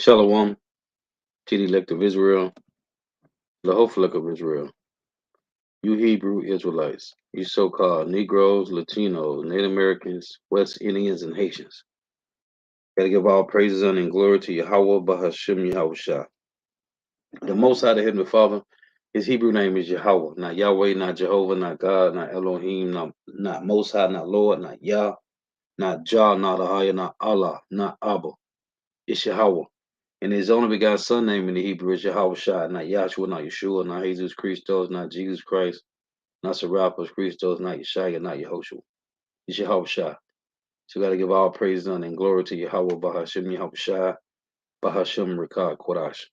Shalom to the elect of Israel, the hopeful elect of Israel, you Hebrew Israelites, you so-called Negroes, Latinos, Native Americans, West Indians, and Haitians. Gotta give all praises and glory to Yahweh Bahashim Yahushua. The Most High, the Heavenly Father, his Hebrew name is Yahweh, not Yahweh, not Jehovah, not God, not Elohim, not Most High, not Lord, not Yah, not Jah, not Ahaya, not Allah, not Abba. It's Yahweh. And his only begotten son name in the Hebrew is Yahweh Shai, not Yahshua, not Yeshua, not Jesus Christos, not Jesus Christ, not Serapis Christos, not Yeshua, not Yehoshua. It's Yahweh Shai. So we got to give all praise and glory to Yahweh Bahashim Yahweh Shai, Bahashim Rikad Kodash.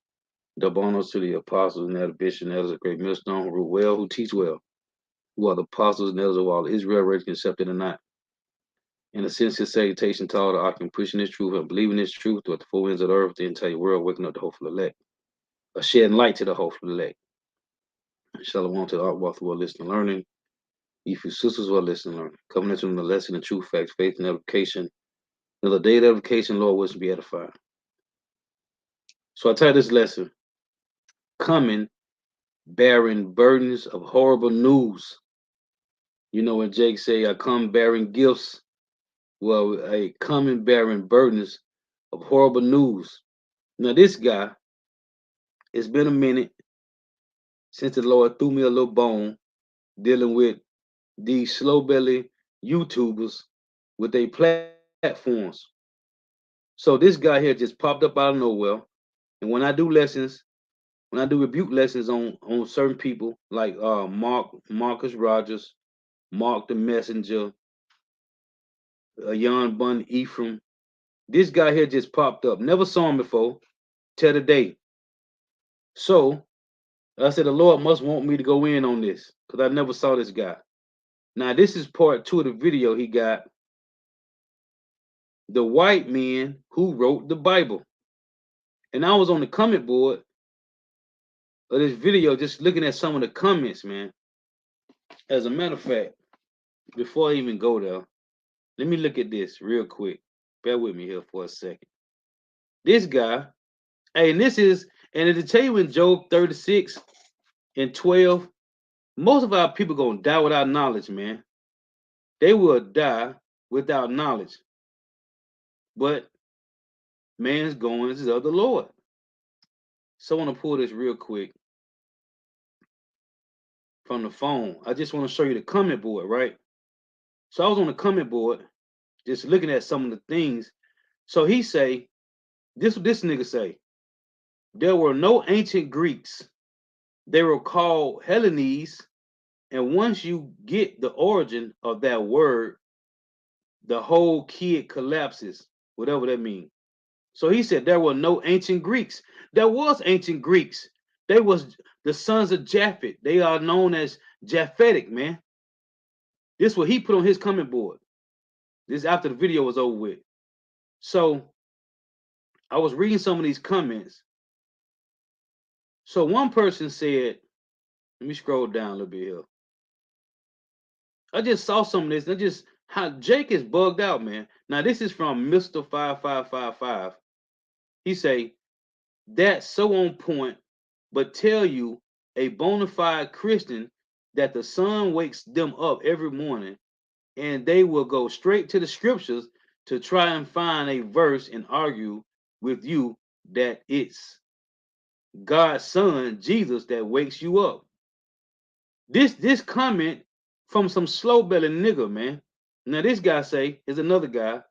Double honors to the apostles and the bishops and elders of great millstone who rule well, who teach well, who are the apostles and elders of all Israel, ready accepted or not. In a sincere salutation to all the Akim pushing this truth and believing this truth throughout the four winds of the earth, the entire world, waking up the hopeful elect, or shedding light to the hopeful elect. Shalom to the art walk who are listening and learning. If you sisters who are listening and learning, coming into the lesson and truth, facts, faith, and edification. Another day of edification, Lord, wisdom be edified. So I titled this lesson, Coming, Bearing Burdens of Horrible News. You know when Jake say, I come bearing gifts. Well, I come bearing burdens of horrible news. Now this guy, it's been a minute since the Lord threw me a little bone dealing with these slow belly YouTubers with their platforms. So this guy here just popped up out of nowhere. And when I do lessons, when I do rebuke lessons on certain people like Marcus Rogers, Mark the Messenger, Jan Bun Ephraim, this guy here just popped up. Never saw him before till today. So I said the Lord must want me to go in on this because I never saw this guy. Now this is part 2 of the video he got. The white men who wrote the Bible. And I was on the comment board of this video just looking at some of the comments, man. As a matter of fact, before I even go there, let me look at this real quick. Bear with me here for a second. This guy, hey, and this is, and to tell you in Job 36 and 12, most of our people gonna die without knowledge, man. They will die without knowledge. But man's goings is of the Lord. So I want to pull this real quick from the phone. I just want to show you the comment board, right? So I was on the comment board just looking at some of the things. So he say, this nigga say, there were no ancient Greeks. They were called Hellenes. And once you get the origin of that word, the whole kid collapses, whatever that means. So he said there were no ancient Greeks. There was ancient Greeks. They was the sons of Japhet. They are known as Japhetic, man. This is what he put on his comment board. This after the video was over with. So I was reading some of these comments. So one person said, let me scroll down a little bit here. I just saw some of this. I just how Jake is bugged out, man. Now this is from Mr. 5555. He say, that's so on point, but tell you a bona fide Christian that the sun wakes them up every morning and they will go straight to the scriptures to try and find a verse and argue with you that it's God's son, Jesus, that wakes you up. This comment from some slow belly nigga, man. Now this guy say is another guy,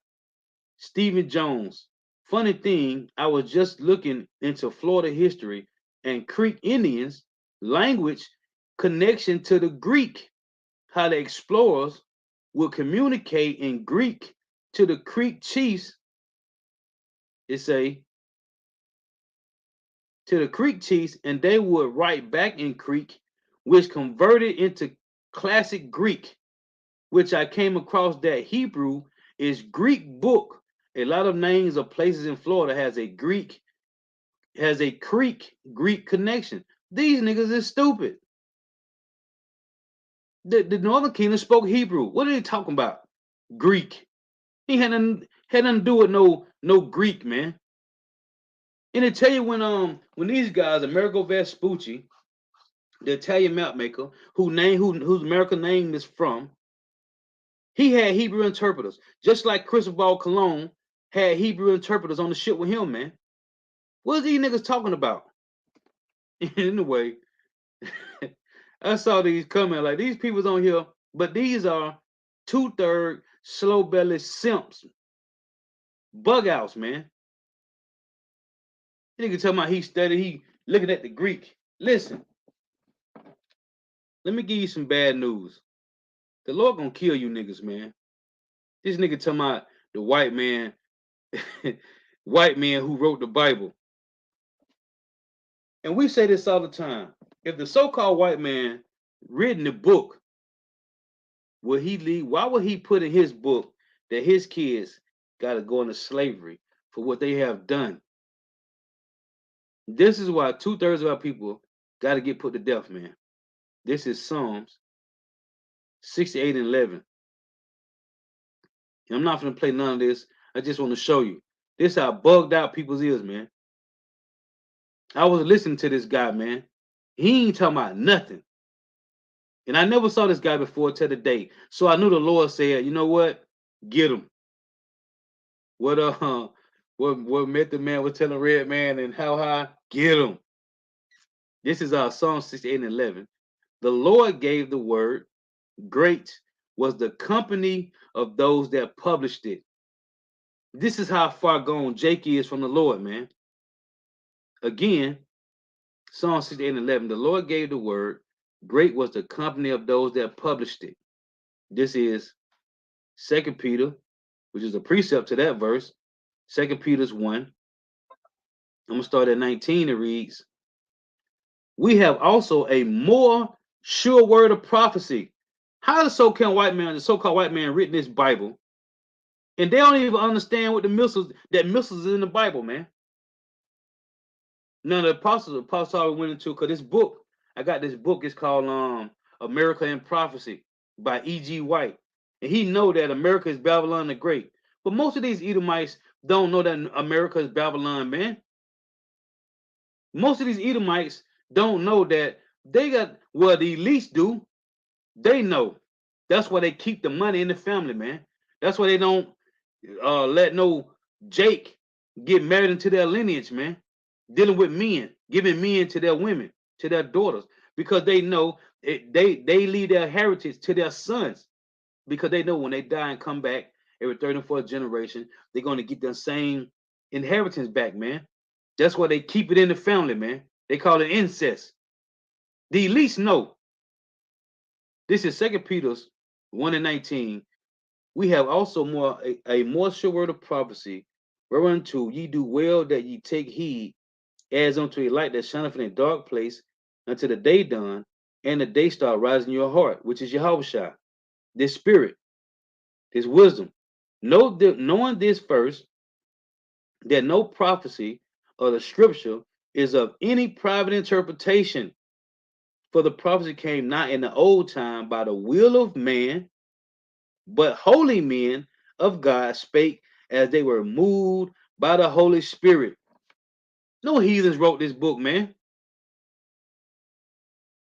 Stephen Jones. Funny thing, I was just looking into Florida history and Creek Indians language connection to the Greek, how the explorers will communicate in Greek to the Creek chiefs. It say to the Creek chiefs, and they would write back in Creek, which converted into classic Greek, which I came across that Hebrew is Greek book. A lot of names of places in Florida has a Creek Greek connection. These niggas is stupid. The Northern Kingdom spoke Hebrew. What are they talking about? Greek. He had nothing to do with no Greek, man. And they tell you when these guys, Amerigo Vespucci, the Italian map maker, whose American name is from, he had Hebrew interpreters, just like Cristobal Colon had Hebrew interpreters on the ship with him, man. What are these niggas talking about? Anyway, I saw these coming like these people's on here, but these are 2/3 slow belly simps, bug outs, man. Nigga tell me he studied, he looking at the Greek. Listen, let me give you some bad news. The Lord gonna kill you niggas, man. This nigga talking about the white man, white man who wrote the Bible. And we say this all the time. If the so-called white man written the book, will he leave? Why would he put in his book that his kids gotta go into slavery for what they have done? This is why 2/3 of our people gotta get put to death, man. This is Psalms 68 and 11. And I'm not gonna play none of this. I just want to show you. This how bugged out people's is, man. I was listening to this guy, man. He ain't talking about nothing. And I never saw this guy before till today. So I knew the Lord said, you know what? Get him. What what Method Man was telling Red Man and how high? Get him. This is Psalm 68 and 11. The Lord gave the word. Great was the company of those that published it. This is how far gone Jake is from the Lord, man. Again, Psalm 68 and 11. The Lord gave the word. Great was the company of those that published it. This is 2 Peter, which is a precept to that verse. 2 Peter's 1. I'm going to start at 19. It reads, we have also a more sure word of prophecy. How the so-called white man written this Bible, and they don't even understand what the missiles is in the Bible, man. None of the apostles went into, because this book, I got this book, it's called America in Prophecy by E.G. White. And he know that America is Babylon the Great. But most of these Edomites don't know that America is Babylon, man. Most of these Edomites don't know that they got, well, the elites do. They know. That's why they keep the money in the family, man. That's why they don't let no Jake get married into their lineage, man. Dealing with men, giving men to their women, to their daughters, because they know they leave their heritage to their sons, because they know when they die and come back every third and fourth generation, they're going to get the same inheritance back, man. That's why they keep it in the family, man. They call it incest. The elites know. This is 2 Peter's 1 and 19. We have also a more sure word of prophecy, whereunto ye do well that ye take heed, as unto a light that shineth in a dark place, until the day dawn, and the day star rise in your heart, which is Yahushua, this spirit, this wisdom. Knowing this first, that no prophecy of the scripture is of any private interpretation. For the prophecy came not in the old time by the will of man, but holy men of God spake as they were moved by the Holy Spirit. No heathens wrote this book, man.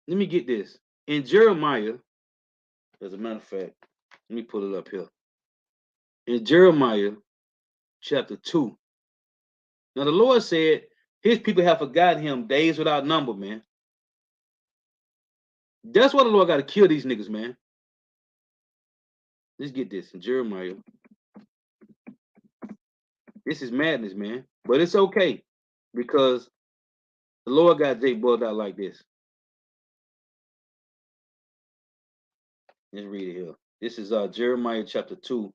Let me get this. In Jeremiah, as a matter of fact, let me pull it up here. In Jeremiah chapter 2. Now the Lord said, his people have forgotten him days without number, man. That's why the Lord got to kill these niggas, man. Let's get this in Jeremiah. This is madness, man. But it's okay, because the Lord got Jake boiled out like this. Let's read it here. This is Jeremiah chapter 2.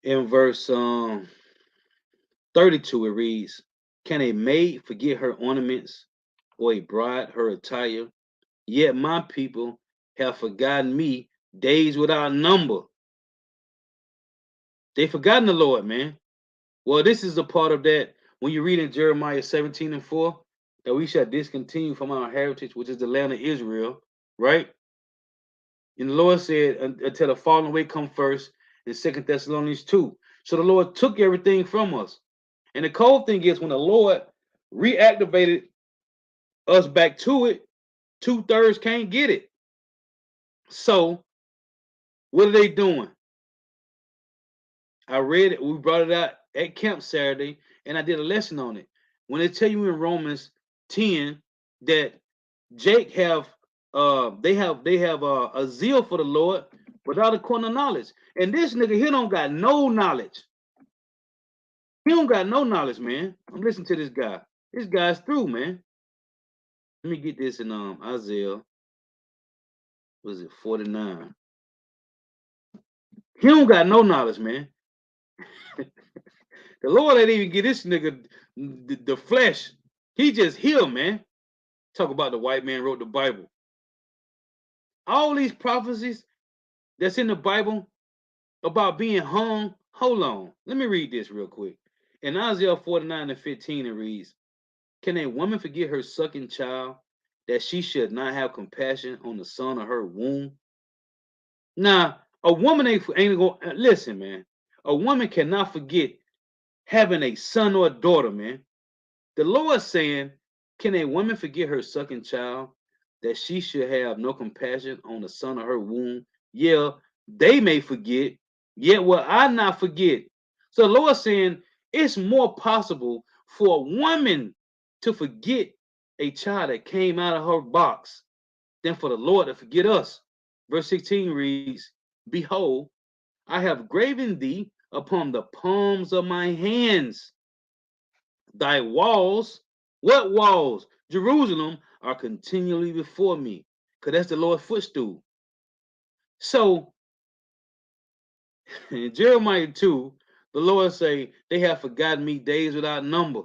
In verse 32, it reads, can a maid forget her ornaments, or a bride her attire? Yet my people have forgotten me days without number. They forgotten the Lord, man. Well, this is a part of that when you read in Jeremiah 17 and 4, that we shall discontinue from our heritage, which is the land of Israel, right? And the Lord said, until the falling away come first, in 2 Thessalonians 2, So the Lord took everything from us. And the cold thing is when the Lord reactivated us back to it, 2/3 can't get it. So what are they doing? I read it. We brought it out at camp Saturday, and I did a lesson on it. When they tell you in Romans 10 that Jake have they have a zeal for the Lord without a corner of knowledge. And this nigga he don't got no knowledge. He don't got no knowledge, man. I'm listening to this guy. This guy's through, man. Let me get this in Isaiah. Was it 49? He don't got no knowledge, man. The Lord ain't even get this nigga the flesh. He just here, man. Talk about the white man wrote the Bible. All these prophecies that's in the Bible about being hung. Hold on. Let me read this real quick. In Isaiah 49:15, it reads, can a woman forget her sucking child that she should not have compassion on the son of her womb? Now, a woman ain't going to listen, man. A woman cannot forget having a son or a daughter, man. The Lord saying, can a woman forget her sucking child that she should have no compassion on the son of her womb? Yeah, they may forget, yet will I not forget. So the Lord saying it's more possible for a woman to forget a child that came out of her box than for the Lord to forget us. Verse 16 reads, behold, I have graven thee upon the palms of my hands. Thy walls, what walls? Jerusalem are continually before me, because that's the Lord's footstool. So in Jeremiah 2, the Lord say, they have forgotten me days without number.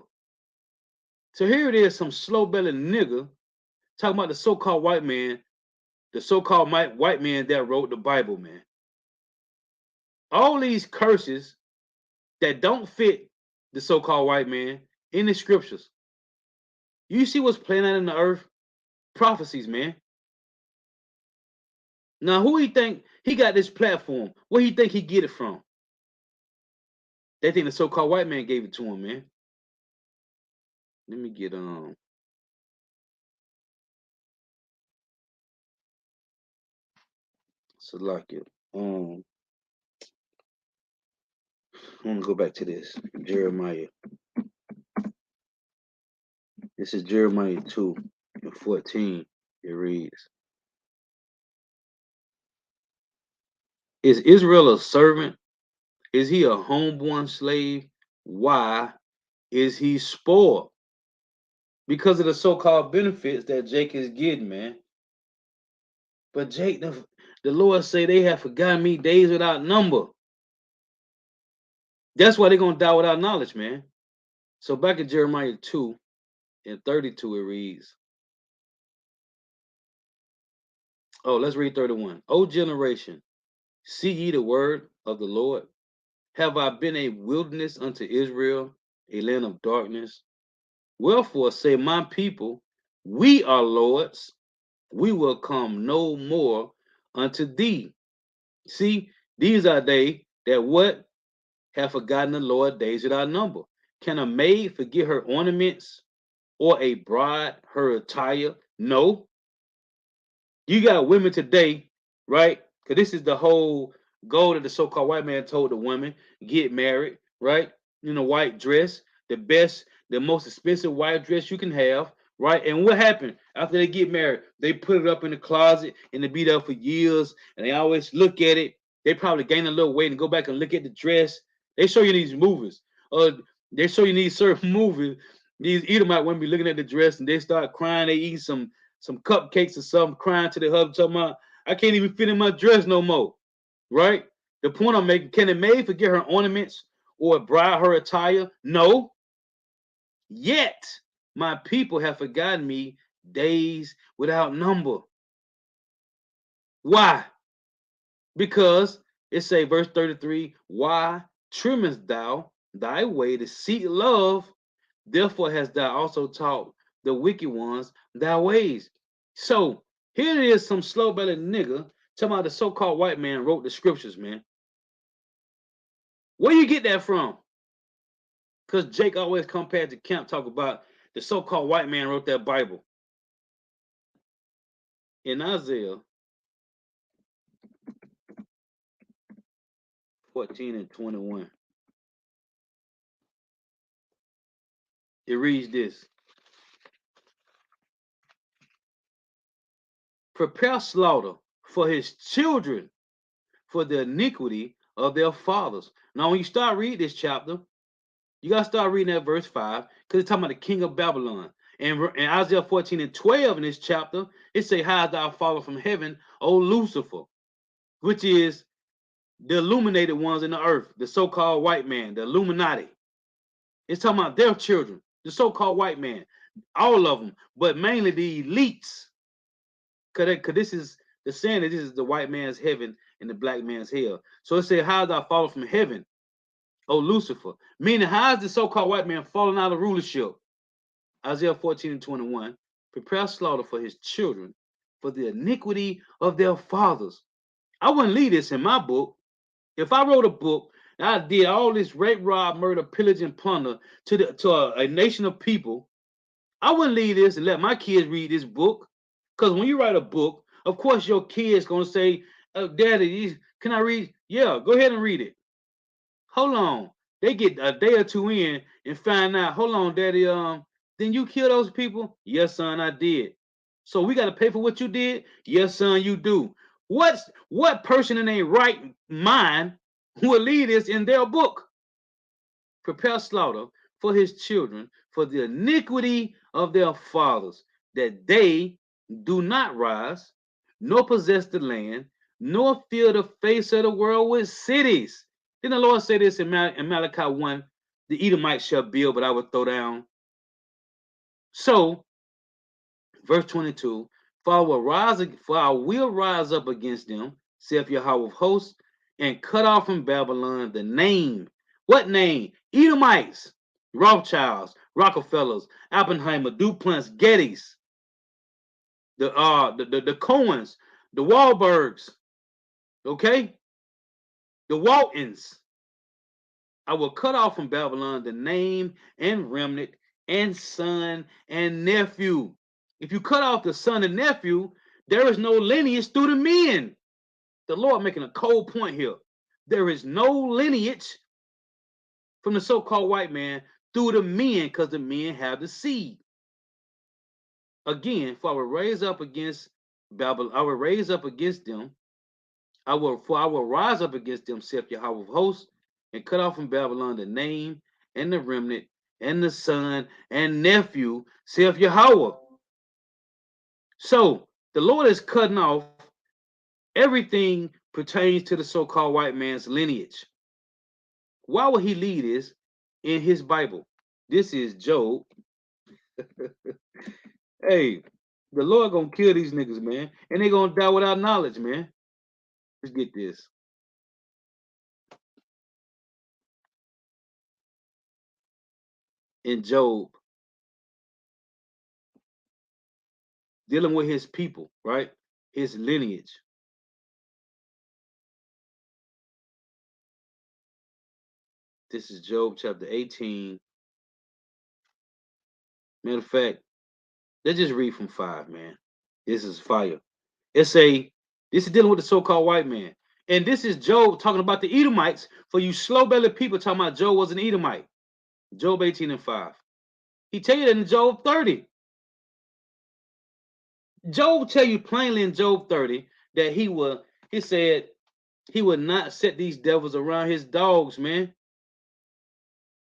So here it is, some slow-bellied nigga talking about the so-called white man, the so-called white man that wrote the Bible, man. All these curses that don't fit the so-called white man in the scriptures. You see what's playing out in the earth? Prophecies, man. Now, who he think he got this platform? Where he think he get it from? They think the so-called white man gave it to him, man. Let me get Salakia. I want to go back to this. Jeremiah. This is Jeremiah 2:14. It reads, is Israel a servant? Is he a homeborn slave? Why is he spoiled? Because of the so-called benefits that Jake is getting, man. But Jake, the Lord say they have forgotten me days without number. That's why they're gonna die without knowledge, man. So back in Jeremiah 2:32, it reads, oh, let's read 31. O generation, see ye the word of the Lord. Have I been a wilderness unto Israel, a land of darkness? Wherefore say my people, we are lords, we will come no more unto thee. See, these are they that what have forgotten the Lord days without number. Can a maid forget her ornaments or a bride her attire? No. You got women today, right? Because this is the whole goal that the so-called white man told the women: get married, right? In a white dress, the best, the most expensive white dress you can have, right? And what happened after they get married? They put it up in the closet and they be there for years, and they always look at it. They probably gain a little weight and go back and look at the dress. They show you these movies. They show you these certain movies. These Edomite women be looking at the dress and they start crying. They eat some cupcakes or something, crying to the husband, talking about, I can't even fit in my dress no more. Right? The point I'm making, can a maid forget her ornaments or a bride her attire? No. Yet my people have forgotten me days without number. Why? Because it say, verse 33, why trimmest thou thy way to seek love? Therefore hast thou also taught the wicked ones thy ways. So here it is, some slow-bellied nigga talking about the so-called white man wrote the scriptures, man. Where you get that from? Because Jake always compared to Camp talk about the so-called white man wrote that Bible. In Isaiah 14 and 21, it reads this: prepare slaughter for his children for the iniquity of their fathers. Now, when you start reading this chapter, you got to start reading at verse 5 because it's talking about the king of Babylon. And in Isaiah 14 and 12 in this chapter, it say, how hast thou fallen from heaven, O Lucifer, which is the illuminated ones in the earth, the so-called white man, the Illuminati. It's talking about their children, the so-called white man, all of them, but mainly the elites. Because this is the saying that this is the white man's heaven and the black man's hell. So it said, how thou fallen from heaven, O Lucifer. Meaning, how is the so-called white man falling out of rulership? Isaiah 14 and 21. Prepare slaughter for his children, for the iniquity of their fathers. I wouldn't leave this in my book. If I wrote a book and I did all this rape, rob, murder, pillage, and plunder to a nation of people, I wouldn't leave this and let my kids read this book. Because when you write a book, of course your kid's gonna say, Daddy, can I read? Yeah, go ahead and read it. Hold on. They get a day or two in and find out, hold on, Daddy, didn't you kill those people? Yes, son, I did. So we gotta pay for what you did? Yes, son, you do. What person in their right mind will lead this in their book? Prepare slaughter for his children, for the iniquity of their fathers, that they do not rise, nor possess the land, nor fill the face of the world with cities. Then the Lord said this in Malachi 1, the Edomites shall build, but I will throw down. So, verse 22, for I will rise up against them, saith Yahweh of hosts, and cut off from Babylon the name. What name? Edomites, Rothschilds, Rockefellers, Oppenheimer, DuPonts, Gettys, the Cohens, the Wahlbergs, okay, the Waltons. I will cut off from Babylon the name and remnant and son and nephew. If you cut off the son and nephew, there is no lineage through the men. The Lord making a cold point here. There is no lineage from the so-called white man through the men, because the men have the seed. Again, for I will raise up against Babylon, I will raise up against them. I will rise up against them, saith Yahweh of hosts, and cut off from Babylon the name and the remnant and the son and nephew, saith Yahweh. So the Lord is cutting off everything pertains to the so-called white man's lineage. Why would he lead this in his Bible? This is Job. Hey, the Lord gonna kill these niggas, man, and they gonna die without knowledge, man. Let's get this. In Job, dealing with his people, right? His lineage. This is Job chapter 18. Matter of fact, let's just read from 5, man. This is fire. This is dealing with the so-called white man. And this is Job talking about the Edomites. For you slow-bellied people talking about Job was an Edomite. Job 18 and 5. He tell you that in Job 30. Job tell you plainly in Job 30 that he said he would not set these devils around his dogs, man.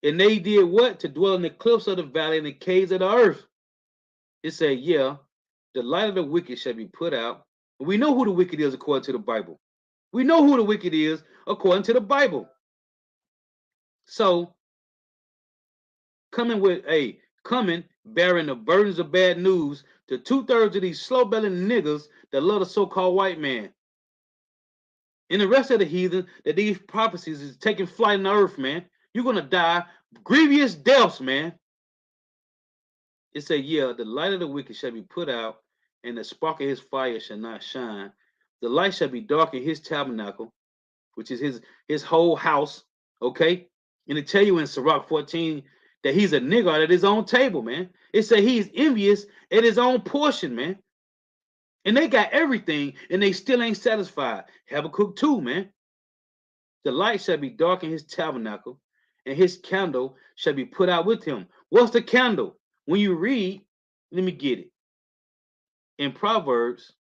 And they did what? To dwell in the cliffs of the valley and the caves of the earth. It said, yeah, the light of the wicked shall be put out. We know who the wicked is according to the Bible. We know who the wicked is according to the Bible. So, coming bearing the burdens of bad news to 2/3 of these slow-bellied niggas that love the so-called white man. And the rest of the heathen, that these prophecies is taking flight in the earth, man. You're going to die grievous deaths, man. It said, yeah, the light of the wicked shall be put out, and the spark of his fire shall not shine. The light shall be dark in his tabernacle, which is his whole house, Okay? And it tell you in Sirach 14 that he's a nigger at his own table, man. It say he's envious at his own portion, man. And they got everything, and they still ain't satisfied. Habakkuk 2, man. The light shall be dark in his tabernacle, and his candle shall be put out with him. What's the candle? When you read, let me get it. In Proverbs,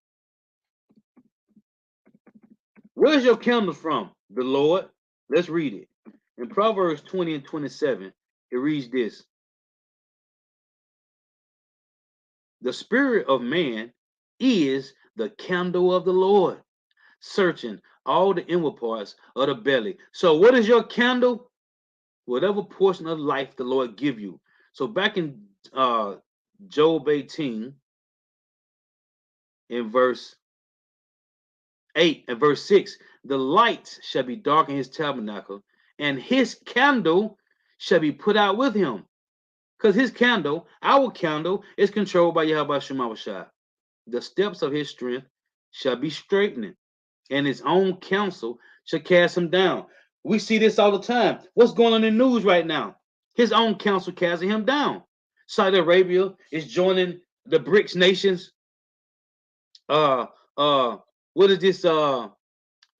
where's your candle from? The Lord. Let's read it. In Proverbs 20 and 27, it reads this. The spirit of man is the candle of the Lord, searching all the inward parts of the belly. So what is your candle? Whatever portion of life the Lord give you. So back in Job 18, in verse 8 and verse 6, the light shall be dark in his tabernacle, and his candle shall be put out with him. Because his candle, our candle, is controlled by Yahweh Shemawashah. The steps of his strength shall be straightened, and his own counsel shall cast him down. We see this all the time. What's going on in the news right now? His own counsel casting him down. Saudi Arabia is joining the BRICS nations. Uh, what is this? The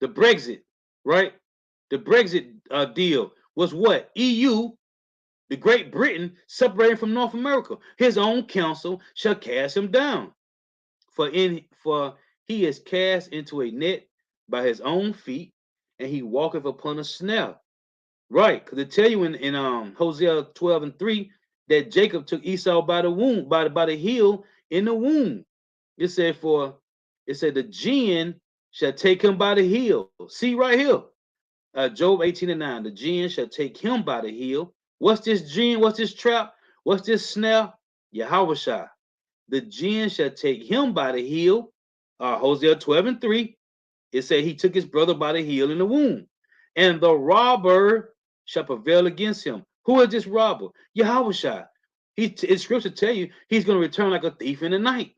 Brexit, right? The Brexit deal was what? EU, the Great Britain, separating from North America. His own counsel shall cast him down. For he is cast into a net by his own feet, and he walketh upon a snare. Right, because it tell you in Hosea 12 and 3 that Jacob took Esau by the womb, by the heel in the womb. It said the jinn shall take him by the heel. See right here. Job 18 and 9. The jinn shall take him by the heel. What's this jinn? What's this trap? What's this snare? Yahweh. The jinn shall take him by the heel. Hosea 12 and 3. It said he took his brother by the heel in the womb. And the robber shall prevail against him. Who is this robber? Yahweh. In scripture tell you he's going to return like a thief in the night.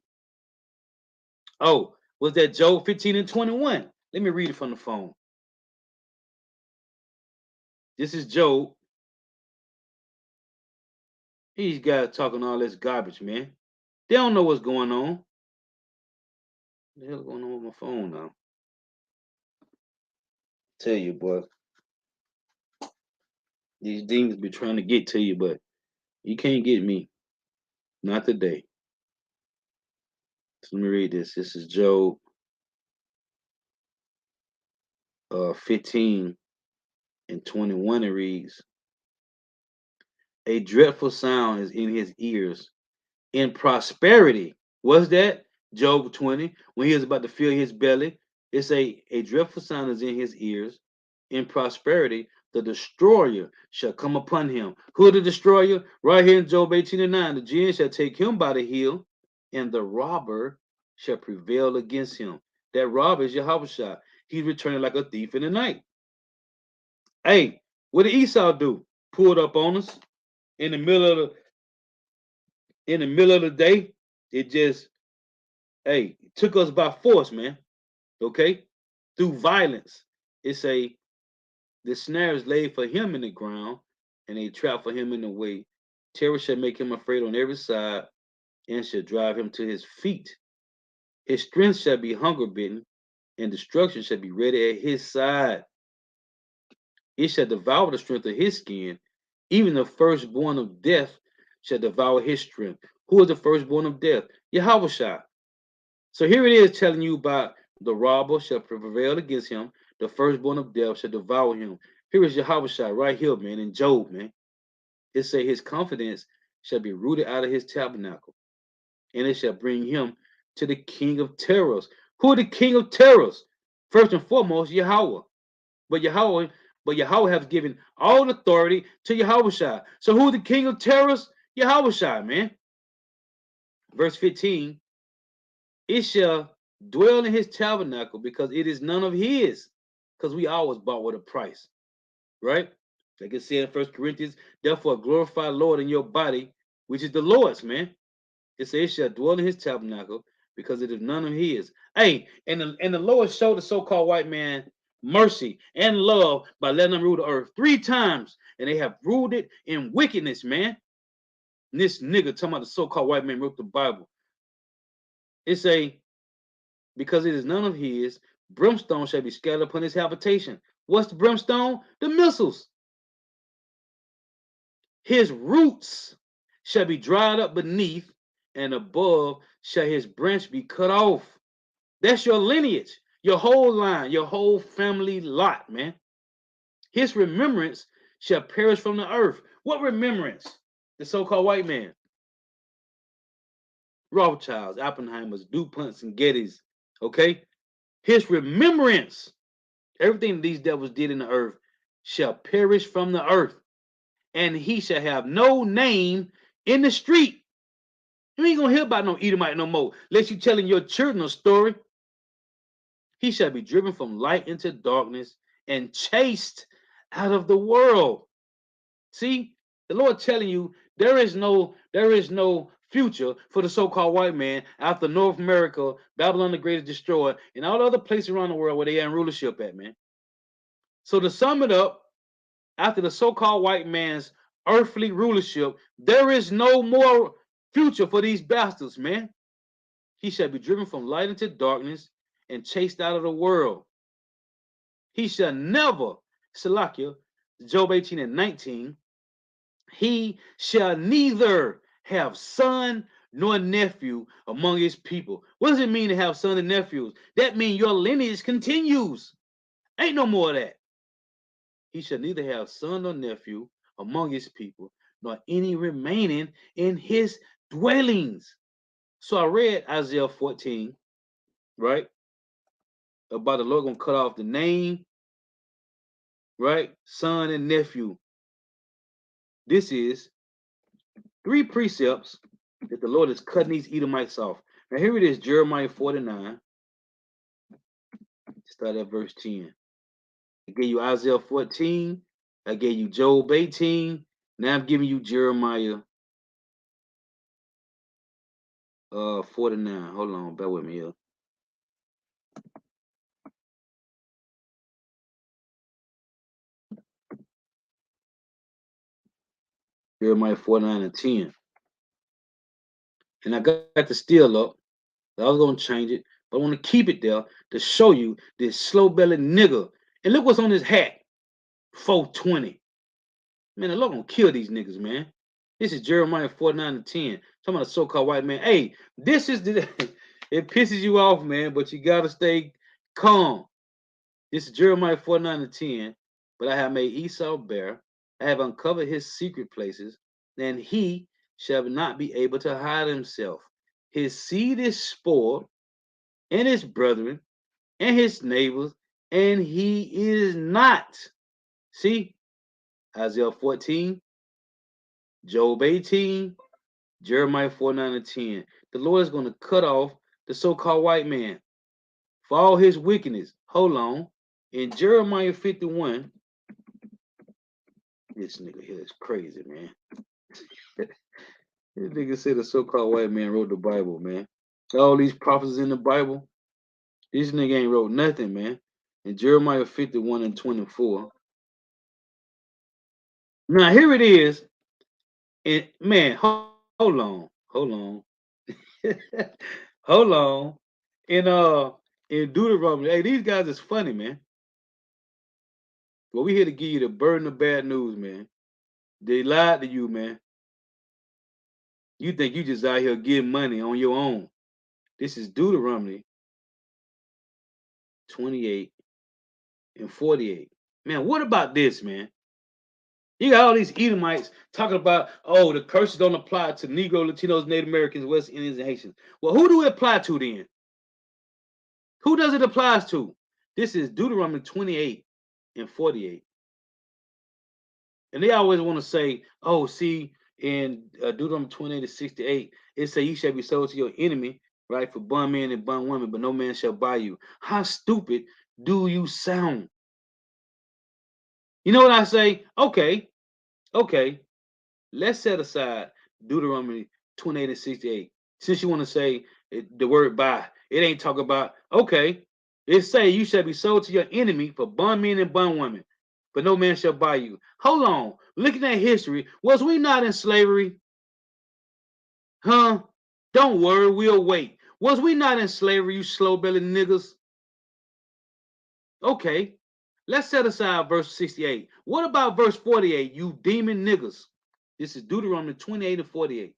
Oh, was that Job 15 and 21? Let me read it from the phone. This is Job. These guys talking all this garbage, man. They don't know what's going on. What the hell going on with my phone now? Tell you, boy. These demons be trying to get to you, but you can't get me. Not today. So let me read this. This is Job 15 and 21. It reads, a dreadful sound is in his ears. In prosperity, what's that? Job 20, when he was about to fill his belly, it's a dreadful sound is in his ears. In prosperity, the destroyer shall come upon him. Who the destroyer? Right here in Job 18 and 9. The jinn shall take him by the heel, and the robber shall prevail against him. That robber is Yahweh. He's returning like a thief in the night. Hey, what did Esau do? Pulled up on us in the middle of the day. It just, hey, took us by force, man. Okay? Through violence. It's the snare is laid for him in the ground, and a trap for him in the way. Terror shall make him afraid on every side, and shall drive him to his feet. His strength shall be hunger bitten, and destruction shall be ready at his side. It shall devour the strength of his skin. Even the firstborn of death shall devour his strength. Who is the firstborn of death? Yahweh. So here it is telling you about the robber shall prevail against him. The firstborn of death shall devour him. Here is Yahweh right here, man, in Job, man. It say his confidence shall be rooted out of his tabernacle, and it shall bring him to the king of terrors. Who are the king of terrors? First and foremost, Yahweh. But Yahweh has given all authority to Yahweh. So who the king of terrors? Yahweh, man. Verse 15, it shall dwell in his tabernacle because it is none of his. Because we always bought with a price, right? Like it said in 1 Corinthians, therefore glorify Lord in your body, which is the Lord's, man. It says it shall dwell in his tabernacle because it is none of his. Hey, and the Lord showed the so-called white man mercy, and love by letting them rule the earth 3 times. And they have ruled it in wickedness, man. And this nigga talking about the so-called white man wrote the Bible. It say, because it is none of his, brimstone shall be scattered upon his habitation. What's the brimstone? The missiles. His roots shall be dried up beneath, and above shall his branch be cut off. That's your lineage, your whole line, your whole family lot, man. His remembrance shall perish from the earth. What remembrance? The so-called white man. Rothschilds, Oppenheimers, DuPonts, and Gettys. Okay? His remembrance, everything these devils did in the earth, shall perish from the earth, and he shall have no name in the street. You ain't gonna hear about no Edomite no more, unless you telling your children a story. He shall be driven from light into darkness and chased out of the world. See, the Lord telling you there is no future for the so-called white man after North America, Babylon the Great is destroyed, and all the other places around the world where they are in rulership at, man. So to sum it up, after the so-called white man's earthly rulership, there is no more future for these bastards, man. He shall be driven from light into darkness and chased out of the world. He shall never, Salakia, Job 18 and 19, he shall neither have son nor nephew among his people. What does it mean to have son and nephews? That means your lineage continues. Ain't no more of that. He shall neither have son nor nephew among his people, nor any remaining in his dwellings. So I read Isaiah 14, right? About the Lord gonna cut off the name, right? Son and nephew. This is 3 precepts that the Lord is cutting these Edomites off. Now here it is, Jeremiah 49. Start at verse 10. I gave you Isaiah 14. I gave you Job 18. Now I'm giving you Jeremiah 49. Hold on, bear with me here. Jeremiah 49 and 10. And I got the steel up. I was gonna change it, but I want to keep it there to show you this slow-bellied nigga. And look what's on his hat. 420. Man, the Lord gonna kill these niggas, man. This is Jeremiah 49 and 10. Talking about a so-called white man. Hey, this is the it pisses you off, man, but you gotta stay calm. This is Jeremiah 49 and 10. But I have made Esau bare. I have uncovered his secret places, and he shall not be able to hide himself. His seed is spoiled, and his brethren, and his neighbors, and he is not. See, Isaiah 14, Job 18, Jeremiah 49 and 10. The Lord is going to cut off the so-called white man for all his wickedness. Hold on. In Jeremiah 51, this nigga here is crazy, man. This nigga said the so-called white man wrote the Bible, man. All these prophets in the Bible, this nigga ain't wrote nothing, man. In Jeremiah 51 and 24. Now here it is. And man, hold on. Hold on. In Deuteronomy, hey, these guys is funny, man. Well, we here to give you the burden of bad news, man. They lied to you, man. You think you just out here getting money on your own. This is Deuteronomy 28 and 48. Man, what about this, man? You got all these Edomites talking about, oh, the curses don't apply to Negro, Latinos, Native Americans, West Indians, and Haitians. Well, who do it apply to then? Who does it apply to? This is Deuteronomy 28 and 48. And they always want to say, oh, see, in Deuteronomy 28 to 68, it say you shall be sold to your enemy, right, for bondmen and bondwomen, but no man shall buy you. How stupid do you sound? You know what I say? Okay, let's set aside Deuteronomy 28 and 68. Since you want to say the word buy, it ain't talk about, okay, It say you shall be sold to your enemy for bondmen and bondwomen, but no man shall buy you. Hold on. Looking at history, was we not in slavery? Huh? Don't worry, we'll wait. Was we not in slavery, you slow-bellied niggas? Okay. Let's set aside verse 68. What about verse 48, you demon niggas? This is Deuteronomy 28 and 48.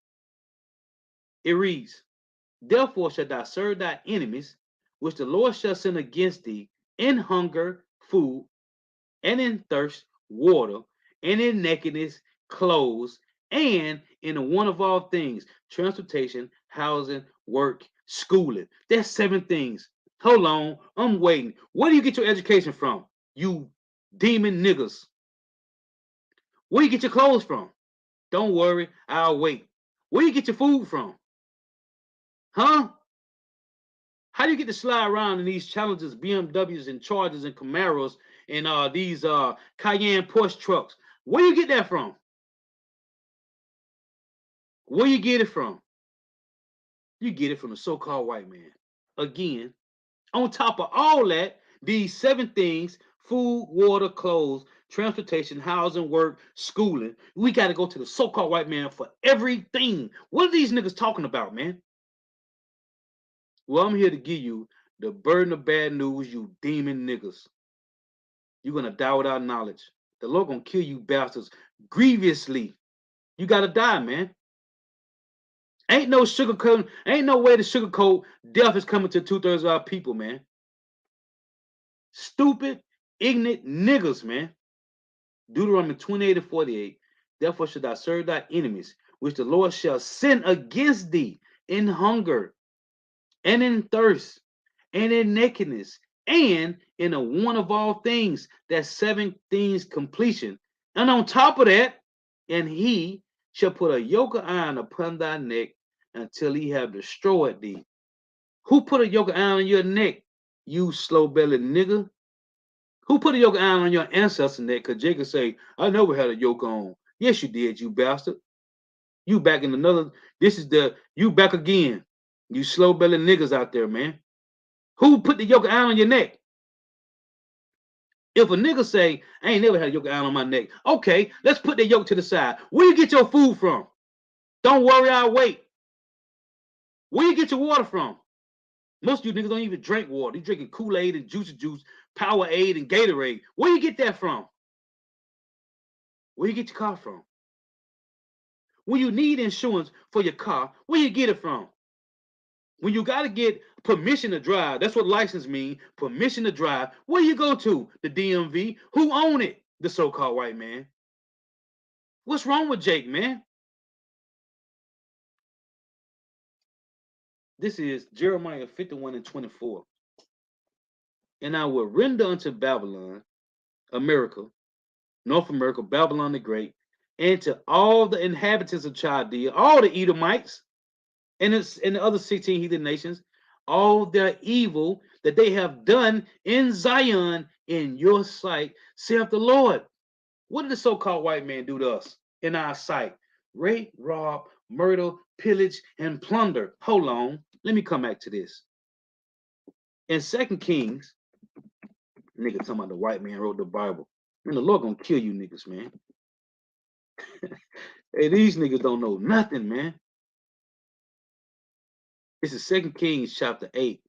It reads, therefore shalt thou serve thy enemies, which the Lord shall send against thee, in hunger, food, and in thirst, water, and in nakedness, clothes, and in the want of all things, transportation, housing, work, schooling. That's 7 things. Hold on, I'm waiting. Where do you get your education from, you demon niggas? Where do you get your clothes from? Don't worry, I'll wait. Where do you get your food from? Huh? How do you get to slide around in these Challengers, BMWs, and Chargers and Camaros and these Cayenne Porsche trucks? Where do you get that from? Where you get it from? You get it from the so-called white man. Again, on top of all that, these 7 things: food, water, clothes, transportation, housing, work, schooling. We got to go to the so-called white man for everything. What are these niggas talking about, man? Well, I'm here to give you the burden of bad news, you demon niggas. You're gonna die without knowledge. The Lord gonna kill you bastards grievously. You gotta die, man. Ain't no sugarcoat, ain't no way to sugarcoat death is coming to 2/3 of our people, man. Stupid, ignorant niggas, man. Deuteronomy 28 and 48. Therefore should thou serve thy enemies, which the Lord shall send against thee in hunger and in thirst and in nakedness and in a want of all things. That's 7 things completion. And on top of that, and he shall put a yoke of iron upon thy neck until he have destroyed thee. Who put a yoke of iron on your neck, you slow-bellied nigga? Who put a yoke of iron on your ancestor's neck? Because Jacob say, I never had a yoke on. Yes, you did, you bastard. You back in another, you back again. You slow-bellied niggas out there, man. Who put the yoke of iron on your neck? If a nigga say, I ain't never had a yoke of iron on my neck. Okay, let's put that yoke to the side. Where you get your food from? Don't worry, I'll wait. Where you get your water from? Most of you niggas don't even drink water. You drinking Kool-Aid and Juice, Powerade and Gatorade. Where you get that from? Where you get your car from? When you need insurance for your car, where you get it from? When you got to get permission to drive, that's what license mean, permission to drive. Where you go to? The DMV. Who own it? The so-called white man. What's wrong with Jake, man? This is Jeremiah 51 and 24. And I will render unto Babylon, America, North America, Babylon the Great, and to all the inhabitants of Chaldea, all the Edomites, and the other 16 heathen nations, all their evil that they have done in Zion in your sight, saith the Lord. What did the so-called white man do to us in our sight? Rape, rob, murder, pillage, and plunder. Hold on. Let me come back to this. In 2 Kings, nigga talking about the white man wrote the Bible. Man, the Lord gonna kill you niggas, man. Hey, these niggas don't know nothing, man. This is 2 Kings chapter 8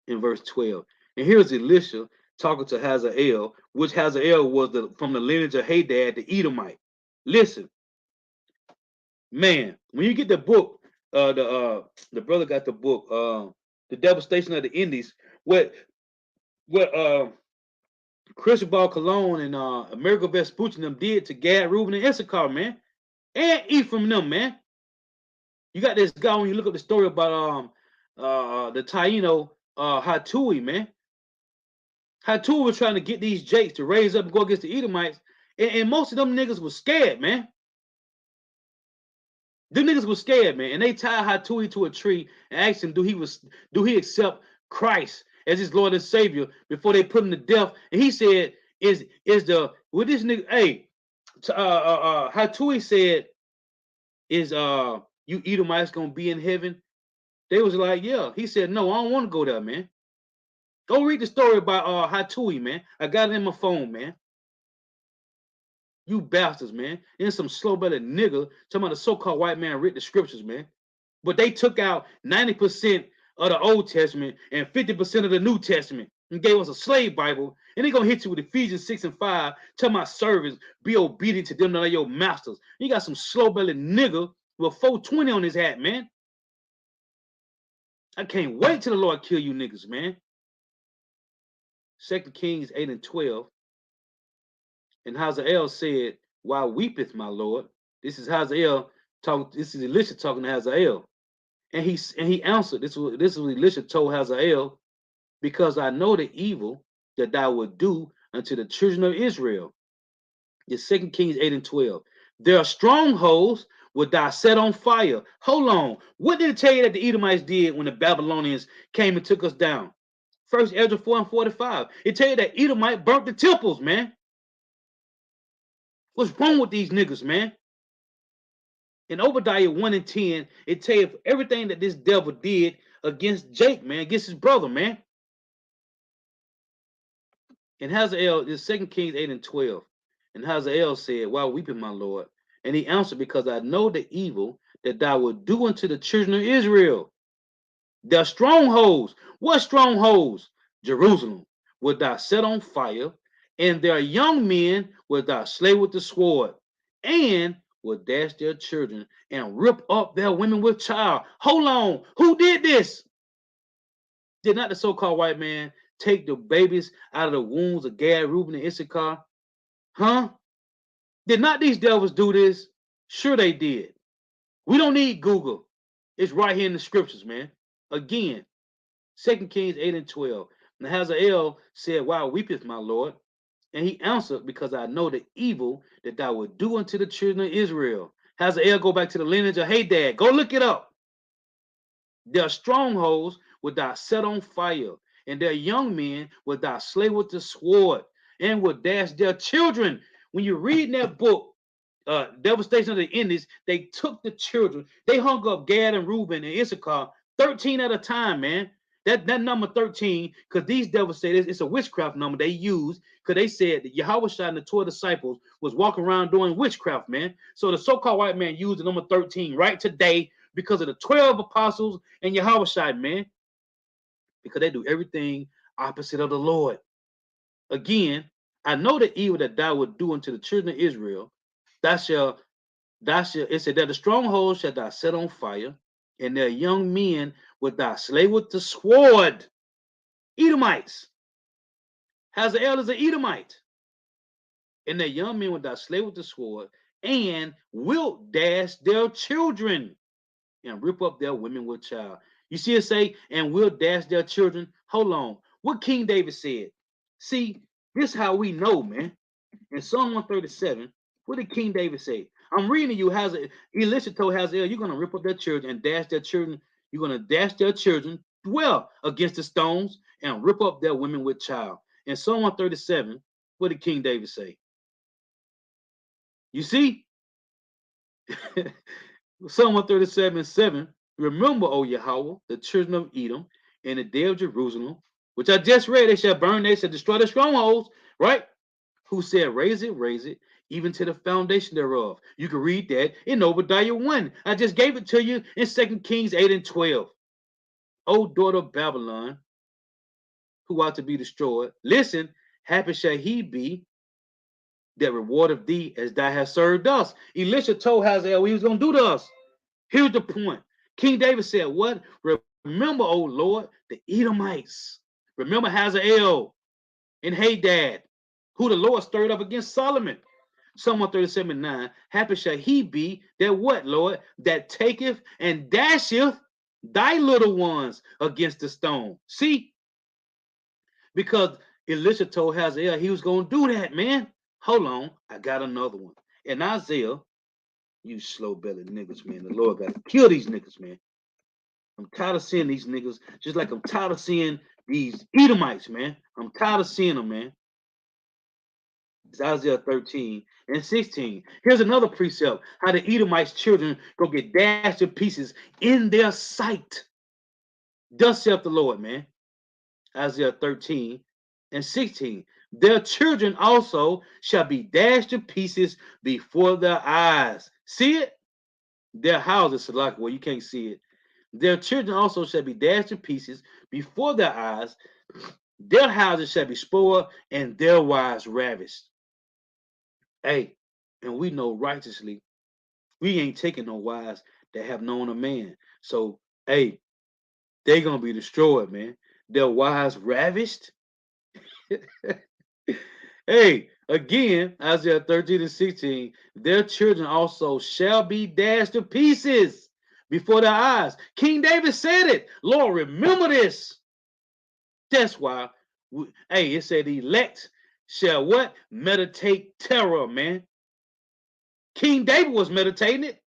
in verse 12. And here's Elisha talking to Hazael, which Hazael was from the lineage of Hadad, the Edomite. Listen, man, when you get the book, the brother got the book, The Devastation of the Indies, what Cristobal Colon and Amerigo Vespucci them did to Gad, Reuben, and Issachar, man, and Ephraim them, man. You got this guy when you look up the story about the Taino Hatui, man. Hatui was trying to get these Jakes to raise up and go against the Edomites, and most of them niggas was scared, man. Them niggas was scared, man, and they tied Hatui to a tree and asked him, do he accept Christ as his Lord and Savior before they put him to death? And he said, "Is the with this nigga?" Hey, Hatui said, "Is you Edomites gonna be in heaven?" They was like, "Yeah." He said, "No, I don't want to go there, man. Go read the story about Hatui, man. I got it in my phone, man. You bastards, man. And some slow-bellied nigga talking about the so-called white man read the scriptures, man. But they took out 90% of the Old Testament and 50% of the New Testament and gave us a slave Bible. And they gonna hit you with Ephesians 6 and 5, tell my servants, be obedient to them that are your masters. You got some slow-bellied nigga with 420 on his hat, man. I can't wait till the Lord kill you niggas, man. 2 Kings 8 and 12. And Hazael said, why weepeth my Lord? This is Hazael talking, this is Elisha talking to Hazael. And he answered, this is what Elisha told Hazael, because I know the evil that thou wilt do unto the children of Israel. It's 2 Kings 8 and 12. Their strongholds will thou set on fire. Hold on. What did it tell you that the Edomites did when the Babylonians came and took us down? First Ezra 4 and 45. It tell you that Edomite burnt the temples, man. What's wrong with these niggas, man? In Obadiah 1 and 10, it tell you everything that this devil did against Jake, man, against his brother, man. And Hazael, this 2 Kings 8 and 12. And Hazael said, why weeping, my Lord? And he answered, because I know the evil that thou wilt do unto the children of Israel. Their strongholds. What strongholds? Jerusalem wilt thou set on fire, and their young men wilt thou slay with the sword, and will dash their children and rip up their women with child. Hold on. Who did this? Did not the so-called white man take the babies out of the wombs of Gad, Reuben, and Issachar? Huh? Did not these devils do this? Sure they did. We don't need Google. It's right here in the scriptures, man. Again, 2 Kings 8 and 12. And Hazael said, why weepeth my Lord? And he answered, because I know the evil that thou wilt do unto the children of Israel. Hazael go back to the lineage of Hadad. Go look it up. Their strongholds will thou set on fire, and their young men will thou slay with the sword, and will dash their children. When you read in that book, Devastation of the Indies, they took the children. They hung up Gad and Reuben and Issachar 13 at a time, man. That number 13, because these devils say it's a witchcraft number they use, because they said that Yahweh and the 12 disciples was walking around doing witchcraft, man. So the so-called white man used the number 13 right today because of the 12 apostles and Yahweh, man. Because they do everything opposite of the Lord. Again, I know the evil that thou wilt do unto the children of Israel. It said that the stronghold shall thou set on fire, and their young men wilt thou slay with the sword. Edomites. Hazael is an Edomite. And their young men wilt thou slay with the sword, and wilt dash their children, and rip up their women with child. You see it say, and will dash their children. Hold on. What King David said. See, this is how we know, man. In Psalm 137, what did King David say? I'm reading to you, Elisha told Hazael, you're going to rip up their children and dash their children. You're going to dash their children, dwell against the stones, and rip up their women with child. In Psalm 137, what did King David say? You see? Psalm 137:7. Remember, O Yahweh, the children of Edom, in the day of Jerusalem, which I just read, they shall burn, they shall destroy the strongholds, right? Who said, raise it, even to the foundation thereof. You can read that in Obadiah 1. I just gave it to you in 2 Kings 8 and 12. O daughter of Babylon, who ought to be destroyed, listen, happy shall he be that rewardeth thee as thou hast served us. Elisha told Hazael what he was going to do to us. Here's the point. King David said, what? Remember, O Lord, the Edomites. Remember Hazael and Hadad, who the Lord stirred up against Solomon. Psalm 137:9. Happy shall he be that what, Lord? That taketh and dasheth thy little ones against the stone. See? Because Elisha told Hazael he was going to do that, man. Hold on. I got another one. In Isaiah, you slow-bellied niggas, man. The Lord got to kill these niggas, man. I'm tired of seeing these niggas, just like I'm tired of seeing these Edomites, man. I'm tired of seeing them, man. It's Isaiah 13 and 16. Here's another precept, how the Edomites' children go get dashed to pieces in their sight. Thus saith the Lord, man. Isaiah 13 and 16. Their children also shall be dashed to pieces before their eyes. See it? Their houses, like well, you can't see it. Their children also shall be dashed to pieces before their eyes. Their houses shall be spoiled, and their wives ravished. Hey, and we know righteously, we ain't taking no wives that have known a man. So, hey, they gonna be destroyed, man. Their wives ravished. Hey, again, Isaiah 13 and 16, their children also shall be dashed to pieces before their eyes. King David said it. Lord, remember this. That's why, hey, it said the elect shall what? Meditate terror, man. King David was meditating it.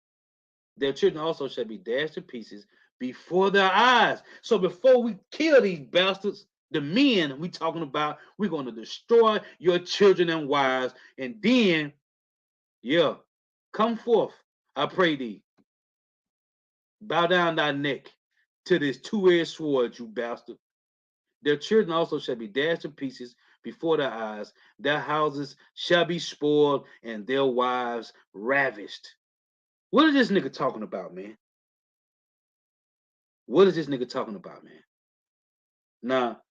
Their children also shall be dashed to pieces before their eyes. So before we kill these bastards, the men we talking about, we're going to destroy your children and wives. And then, yeah, come forth, I pray thee. Bow down thy neck to this two-edged sword, you bastard. Their children also shall be dashed to pieces before their eyes. Their houses shall be spoiled and their wives ravished. What is this nigga talking about, man? What is this nigga talking about, man? Now,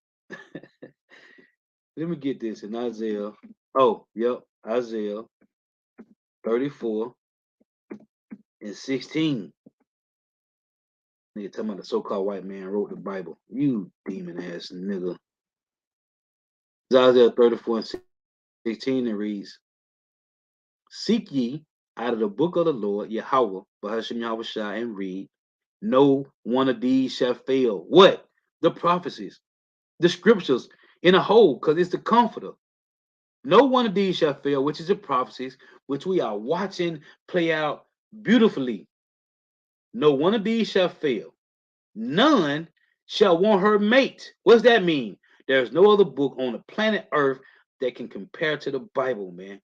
let me get this in Isaiah. Oh, yep, Isaiah 34 and 16. Nigga talking about the so-called white man wrote the Bible. You demon ass nigga. It's Isaiah 34 and 16 and reads, seek ye out of the book of the Lord, Yahweh, Bahashim Yahweh Shai, and read, no one of these shall fail. What? The prophecies, the scriptures in a whole, because it's the comforter. No one of these shall fail, which is the prophecies, which we are watching play out beautifully. No one of these shall fail. None shall want her mate. What's that mean? There's no other book on the planet Earth that can compare to the Bible, man.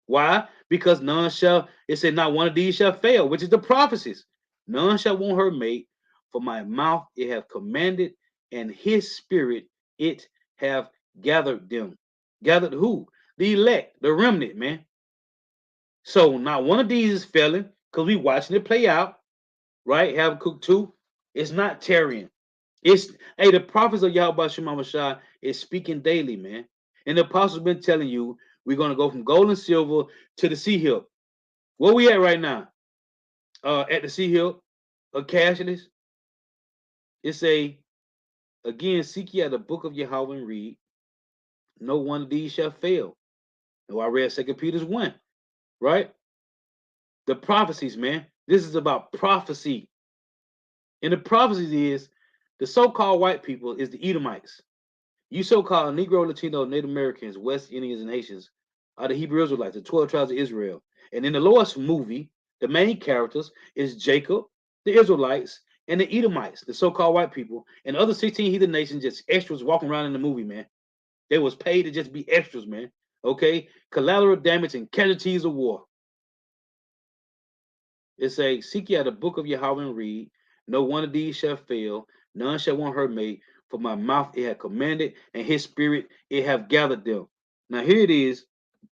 Why? Because none shall, it said, not one of these shall fail, which is the prophecies. None shall want her mate, for my mouth it hath commanded, and his spirit it have gathered them. Gathered who? The elect, the remnant, man. So not one of these is failing, because we watching it play out, right? Habakkuk 2. It's not tarrying. It's hey, the prophets of Yahweh Shema Shai is speaking daily, man. And the apostles been telling you we're gonna go from gold and silver to the sea hill. Where we at right now? At the sea hill of Cassilus. It's a again, seek ye out the book of Yahweh and read. No one of these shall fail. No, I read 2 Peter 1, right? The prophecies, man. This is about prophecy. And the prophecies is the so-called white people is the Edomites. You so-called Negro, Latino, Native Americans, West Indians, and Haitians are the Hebrew Israelites, the 12 tribes of Israel. And in the Lord's movie, the main characters is Jacob, the Israelites, and the Edomites, the so-called white people, and other 16 heathen nations, just extras walking around in the movie, man. They was paid to just be extras, man. Okay? Collateral damage and casualties of war. It's a seek ye out the book of Yahweh and read. No one of these shall fail, none shall want her mate, for my mouth it hath commanded, and his spirit it hath gathered them. Now here it is.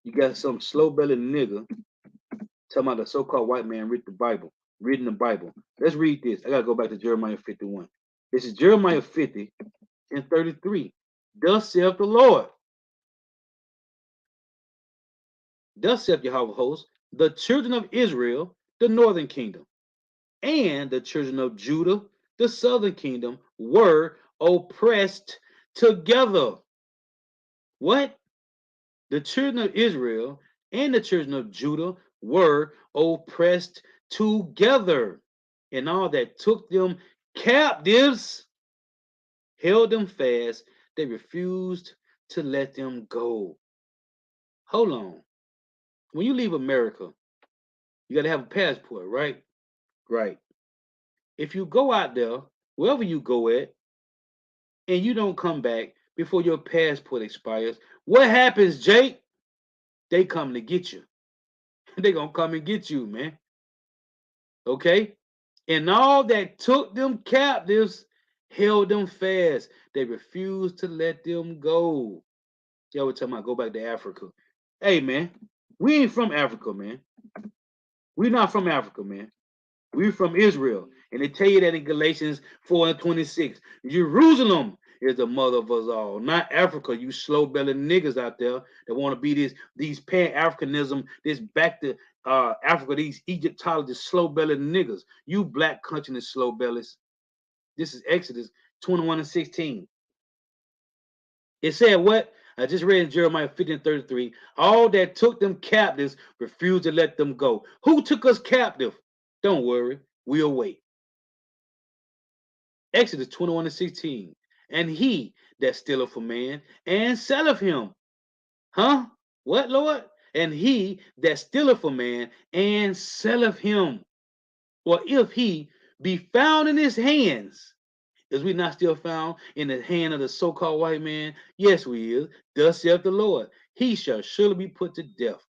You got some slow-bellied nigga talking about the so-called white man reading the Bible. Let's read this. I gotta go back to Jeremiah 51. This is Jeremiah 50 and 33. Thus saith the Lord. Thus saith Yahweh hosts, the children of Israel, the northern kingdom, and the children of Judah, the southern kingdom, were oppressed together. What? The children of Israel and the children of Judah were oppressed together, and all that took them captives held them fast. They refused to let them go. Hold on. When you leave America, you got to have a passport, right? Right. If you go out there, wherever you go at, and you don't come back before your passport expires, what happens, Jake? They come to get you. They gonna come and get you, man. Okay? And all that took them captives held them fast. They refused to let them go. Y'all were talking about go back to Africa. Hey, man, we ain't from Africa, man. We're not from Africa, man. We're from Israel. And they tell you that in Galatians 4 and 26. Jerusalem is the mother of us all, not Africa, you slow-bellied niggas out there that want to be these pan-Africanism, this back to Africa, these Egyptologists, slow-bellied niggas. You black country slow-bellies. This is Exodus 21 and 16. It said what? I just read in Jeremiah 50 and 33. All that took them captives refused to let them go. Who took us captive? Don't worry, we'll wait. Exodus 21 and 16. And he that stealeth a man and selleth him. Huh? What, Lord? And he that stealeth a man and selleth him. Or if he be found in his hands, is we not still found in the hand of the so-called white man? Yes, we is. Thus saith the Lord, he shall surely be put to death.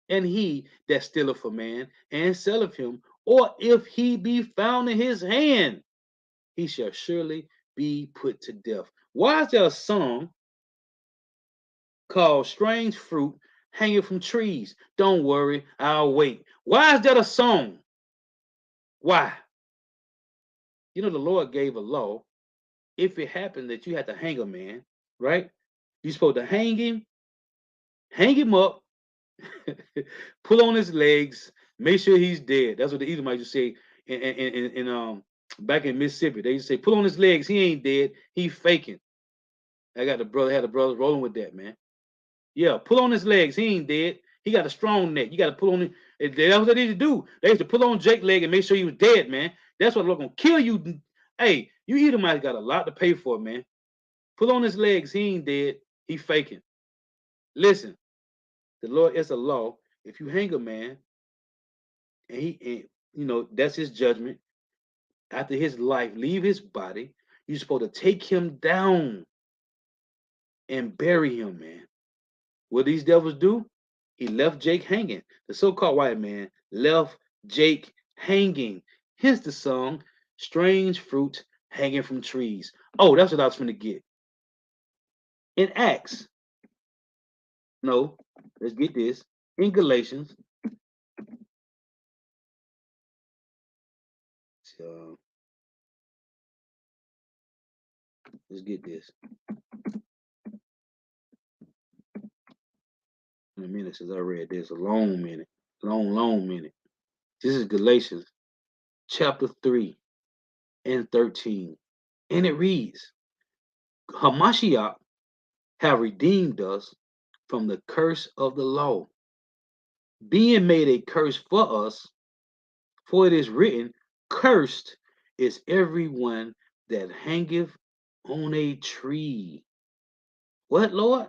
And he that stealeth a man and selleth him, or if he be found in his hand, he shall surely be put to death. Why is there a song called Strange Fruit Hanging from Trees? Don't worry, I'll wait. Why is that a song? Why? You know, the Lord gave a law. If it happened that you had to hang a man, right? You're supposed to hang him up, pull on his legs, make sure he's dead. That's what the Edomites used to say in back in Mississippi. They used to say, pull on his legs, he ain't dead, he faking. I got had a brother rolling with that, man. Yeah, pull on his legs, he ain't dead. He got a strong neck. You got to pull on him. That's what they used to do. They used to pull on Jake's leg and make sure he was dead, man. That's what they're gonna kill you. Hey, you Edomites got a lot to pay for, man. Pull on his legs, he ain't dead, he faking. Listen, the Lord is a law. If you hang a man, and that's his judgment. After his life, leave his body. You're supposed to take him down and bury him, man. What these devils do? He left Jake hanging. The so-called white man left Jake hanging. Hence the song, Strange Fruit Hanging from Trees. Oh, that's what I was going to get. In Acts, no, let's get this. In Galatians, so let's get this. In a minute since I read this, a long minute, long minute. This is Galatians chapter 3 and 13. And it reads, Hamashiach have redeemed us from the curse of the law, being made a curse for us, for it is written, cursed is everyone that hangeth on a tree. What, Lord?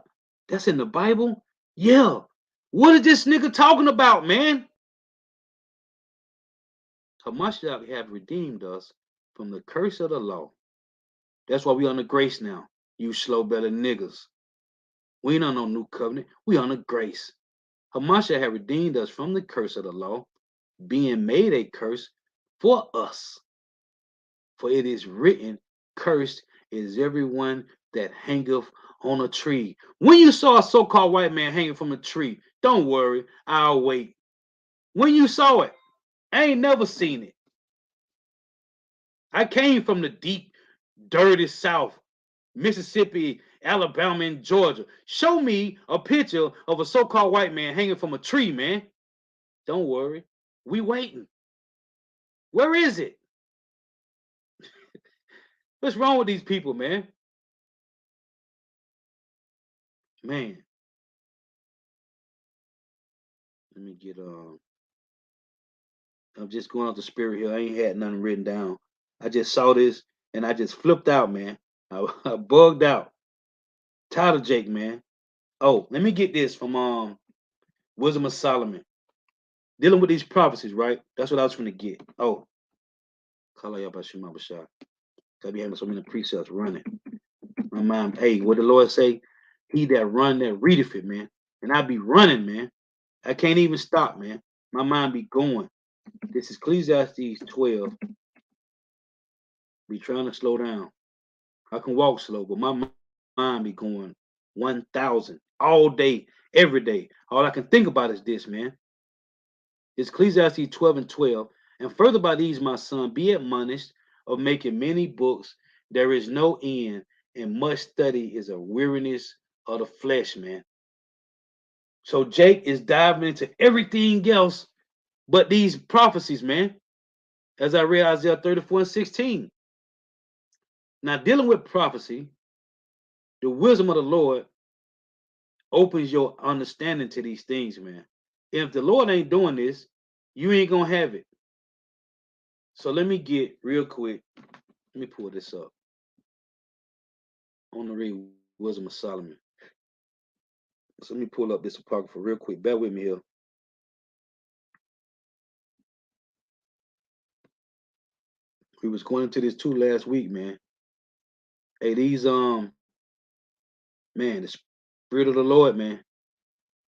That's in the Bible? Yeah. What is this nigga talking about, man? Hamashiach have redeemed us from the curse of the law. That's why we on the grace now, you slow-bellied niggas. We ain't on no new covenant. We on the grace. Hamashiach have redeemed us from the curse of the law, being made a curse for us. For it is written, cursed is everyone that hangeth on a tree. When you saw a so-called white man hanging from a tree, don't worry, I'll wait. When you saw it, I ain't never seen it. I came from the deep, dirty South, Mississippi, Alabama, and Georgia. Show me a picture of a so-called white man hanging from a tree, man. Don't worry, we waiting. Where is it? What's wrong with these people, man? Man, let me get I'm just going off the spirit here. I ain't had nothing written down. I just saw this and I just flipped out, man. I bugged out. Tired of Jake, man. Oh, let me get this from Wisdom of Solomon. Dealing with these prophecies, right? That's what I was gonna get. Oh, Kala Yabashima Bashar. I be having so many precepts running. My mind, hey, what the Lord say? He that run that readeth it, man. And I be running, man. I can't even stop, man. My mind be going. This is Ecclesiastes 12. Be trying to slow down. I can walk slow, but my mind be going 1,000 all day, every day. All I can think about is this, man. It's Ecclesiastes 12 and 12. And further by these, my son, be admonished of making many books. There is no end, and much study is a weariness of the flesh, man. So Jake is diving into everything else but these prophecies, man. As I read Isaiah 34 and 16. Now, dealing with prophecy, the wisdom of the Lord opens your understanding to these things, man. If the Lord ain't doing this, you ain't gonna have it. So let me get real quick. Let me pull this up. I want to read Wisdom of Solomon. So let me pull up this apocrypha real quick. Bear with me here. We was going into this too last week, man. Hey, these man, the spirit of the Lord, man.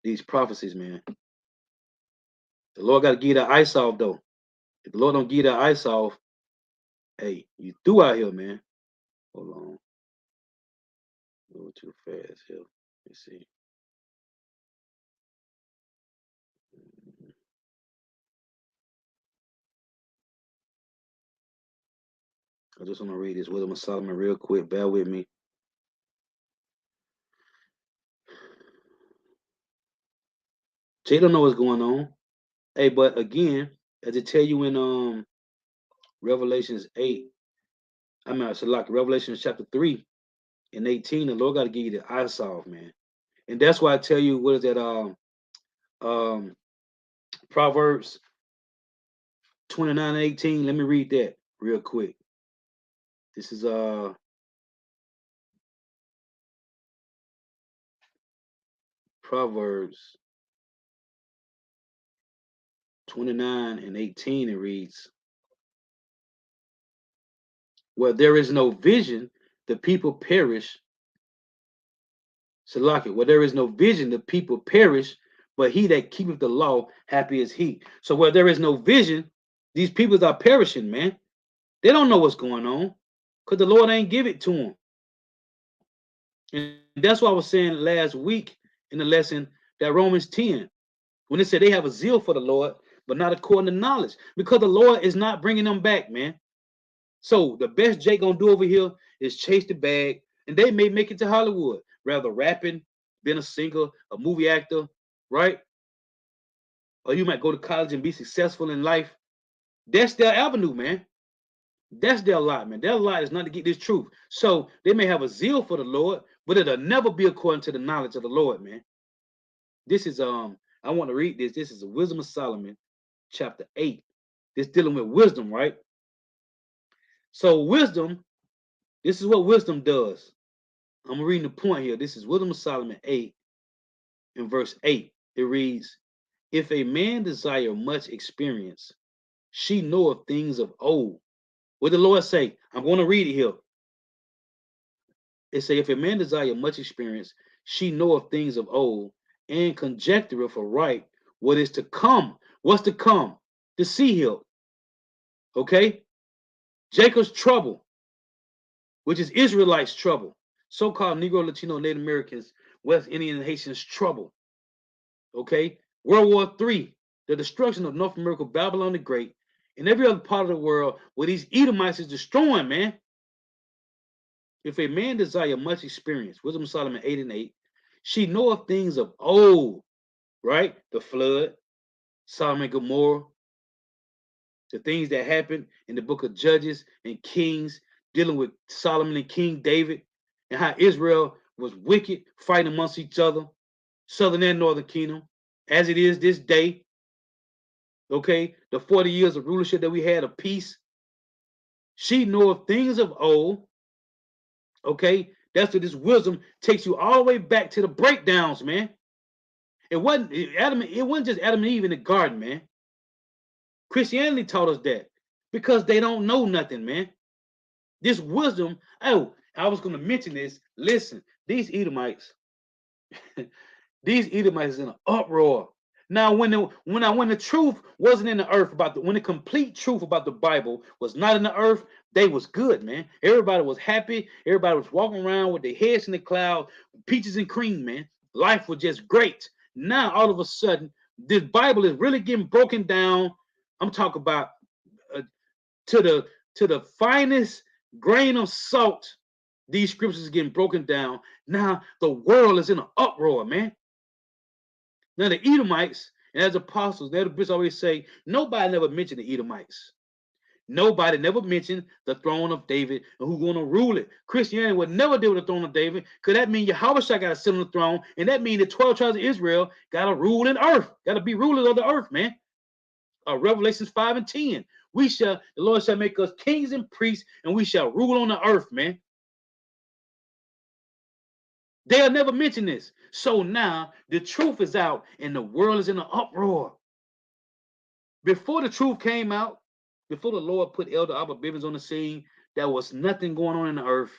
These prophecies, man. The Lord got to give that ice off, though. If the Lord don't give that ice off, hey, you through out here, man. Hold on. A little too fast here. Let's see. I just want to read this Wisdom of Solomon real quick. Bear with me. Jay don't know what's going on. Hey, but again, as it tell you in Revelations 8, I mean it's like Revelations chapter 3 and 18, the Lord got to give you the eyes off, man. And that's why I tell you, what is that um Proverbs 29 and 18. Let me read that real quick. This is Proverbs 29 and 18. It reads, where there is no vision, the people perish. Salaki, where there is no vision, the people perish, but he that keepeth the law, happy is he. So where there is no vision, these people are perishing, man. They don't know what's going on because the Lord ain't give it to them. And that's why I was saying last week in the lesson that Romans 10, when it said they have a zeal for the Lord, but not according to knowledge, because the Lord is not bringing them back, man. So the best Jay gonna do over here is chase the bag, and they may make it to Hollywood, rather rapping, being a singer, a movie actor, right? Or you might go to college and be successful in life. That's their avenue, man. That's their lot, man. Their lot is not to get this truth. So they may have a zeal for the Lord, but it'll never be according to the knowledge of the Lord, man. This is I want to read this. This is the Wisdom of Solomon, chapter 8. This dealing with wisdom, right? So wisdom, this is what wisdom does. I'm reading the point here. This is Wisdom of Solomon 8 in verse 8. It reads, if a man desire much experience, she knoweth things of old. What the Lord say? I'm going to read it here. It say, if a man desire much experience, she knoweth things of old, and conjectureth aright what is to come. What's to come? The sea hill. Okay? Jacob's trouble, which is Israelites' trouble. So-called Negro, Latino, Native Americans, West Indian, and Haitians' trouble. Okay? World War III, the destruction of North America, Babylon the Great, and every other part of the world where these Edomites is destroying, man. If a man desire much experience, Wisdom of Solomon 8 and 8, she knoweth things of old, right? The flood, Sodom and Gomorrah, the things that happened in the book of Judges and Kings, dealing with Solomon and King David, and how Israel was wicked, fighting amongst each other, southern and northern kingdom, as it is this day. Okay, the 40 years of rulership that we had of peace. She knoweth things of old. Okay, that's what this wisdom takes you all the way back to the breakdowns, man. It wasn't just Adam and Eve in the garden, man. Christianity taught us that because they don't know nothing, man. This wisdom, oh, I was going to mention this. Listen, these Edomites, these Edomites is in an uproar. Now, when the truth wasn't in the earth when the complete truth about the Bible was not in the earth, they was good, man. Everybody was happy. Everybody was walking around with their heads in the cloud, peaches and cream, man. Life was just great. Now, all of a sudden, this Bible is really getting broken down. I'm talking about uh, to the finest grain of salt. These scriptures are getting broken down. Now the world is in an uproar, man. Now the Edomites, and as apostles, the bishops always say, nobody never mentioned the Edomites. Nobody never mentioned the throne of David and who's going to rule it. Christianity would never deal with the throne of David, because that means Yahweh got to sit on the throne, and that means the 12 tribes of Israel got to rule in earth, got to be rulers of the earth, man. Revelations 5 and 10. The Lord shall make us kings and priests, and we shall rule on the earth, man. They'll never mention this. So now the truth is out and the world is in an uproar. Before the truth came out, before the Lord put Elder Abba Bivens on the scene, there was nothing going on in the earth.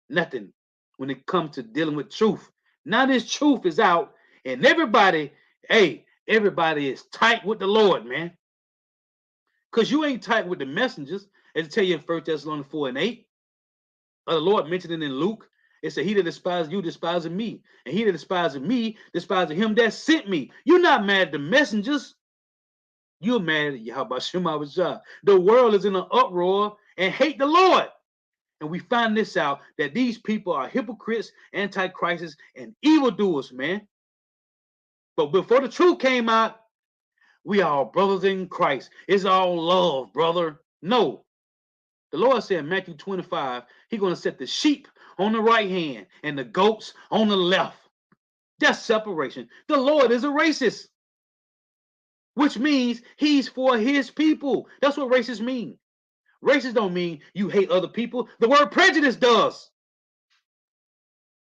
Nothing when it comes to dealing with truth. Now this truth is out and everybody is tight with the Lord, man. Because you ain't tight with the messengers, as I tell you in 1 Thessalonians 4 and 8. The Lord mentioned it in Luke. It said, he that despises you despises me. And he that despises me despises him that sent me. You're not mad at the messengers. You're mad at Yahweh Shema Bashah. The world is in an uproar and hate the Lord. And we find this out, that these people are hypocrites, antichrists, and evildoers, man. But before the truth came out, we are all brothers in Christ. It's all love, brother. No. The Lord said in Matthew 25, he's going to set the sheep on the right hand and the goats on the left. That's separation. The Lord is a racist, which means he's for his people. That's what racist mean. Racist don't mean you hate other people. The word prejudice does.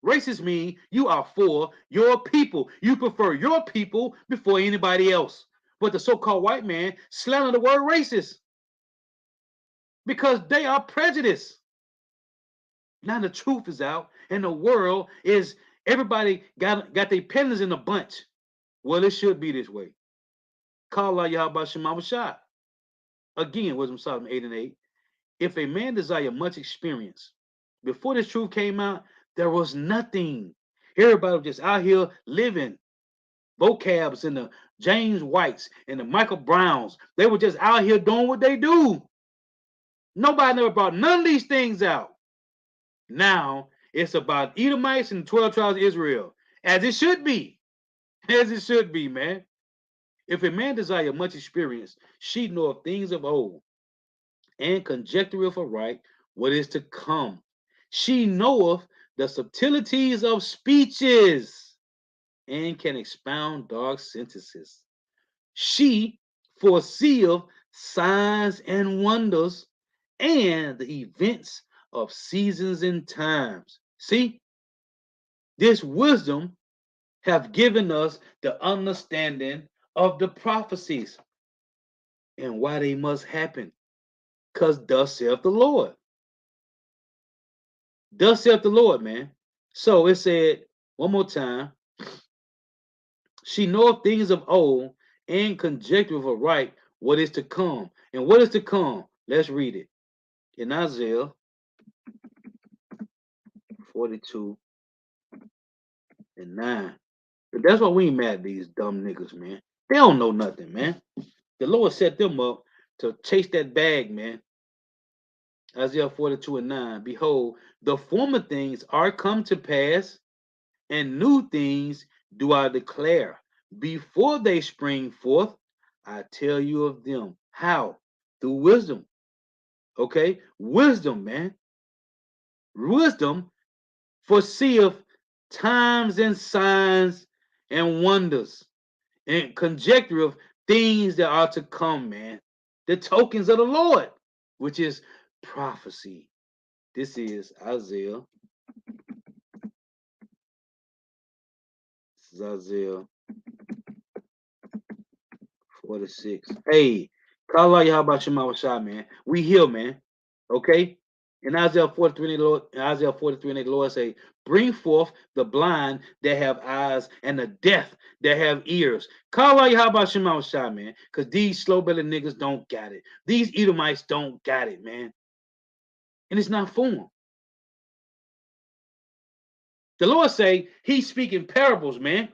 Racist mean you are for your people. You prefer your people before anybody else. But the so-called white man slander the word racist because they are prejudiced. Now the truth is out, and the world is, everybody got their pennies in a bunch. Well, it should be this way. Call out Yahweh Shema Bashah. Again, Wisdom Solomon 8 and 8. If a man desire much experience, before this truth came out, there was nothing. Everybody was just out here living. Vocabs and the James Whites and the Michael Browns, they were just out here doing what they do. Nobody never brought none of these things out. Now it's about Edomites and 12 tribes of Israel, as it should be. As it should be, man. If a man desire much experience, she knoweth things of old, and conjectureth aright what is to come. She knoweth the subtleties of speeches, and can expound dark sentences. She foreseeth signs and wonders, and the events of seasons and times. See, this wisdom have given us the understanding of the prophecies and why they must happen. Because thus saith the Lord. Thus saith the Lord, man. So it said, one more time, she knoweth things of old, and conjectureth aright what is to come. And what is to come? Let's read it. In Isaiah 42 and 9. But that's why we ain't mad at these dumb niggas, man. They don't know nothing, man. The Lord set them up to chase that bag, man. Isaiah 42 and 9. Behold, the former things are come to pass, and new things do I declare. Before they spring forth, I tell you of them. How? Through wisdom. Okay? Wisdom, man. Wisdom foreseeth times and signs and wonders, and conjecture of things that are to come, man. The tokens of the Lord, which is prophecy. This is Isaiah. This is Isaiah 46. Hey, call out Yahweh Shema Shah, man. We here, man. Okay? In Isaiah 43, the Lord say, bring forth the blind that have eyes and the deaf that have ears. Call out Yahweh Shema Shai, man, because these slow-bellied niggas don't got it. These Edomites don't got it, man. And it's not for them. The Lord say he's speaking parables, man.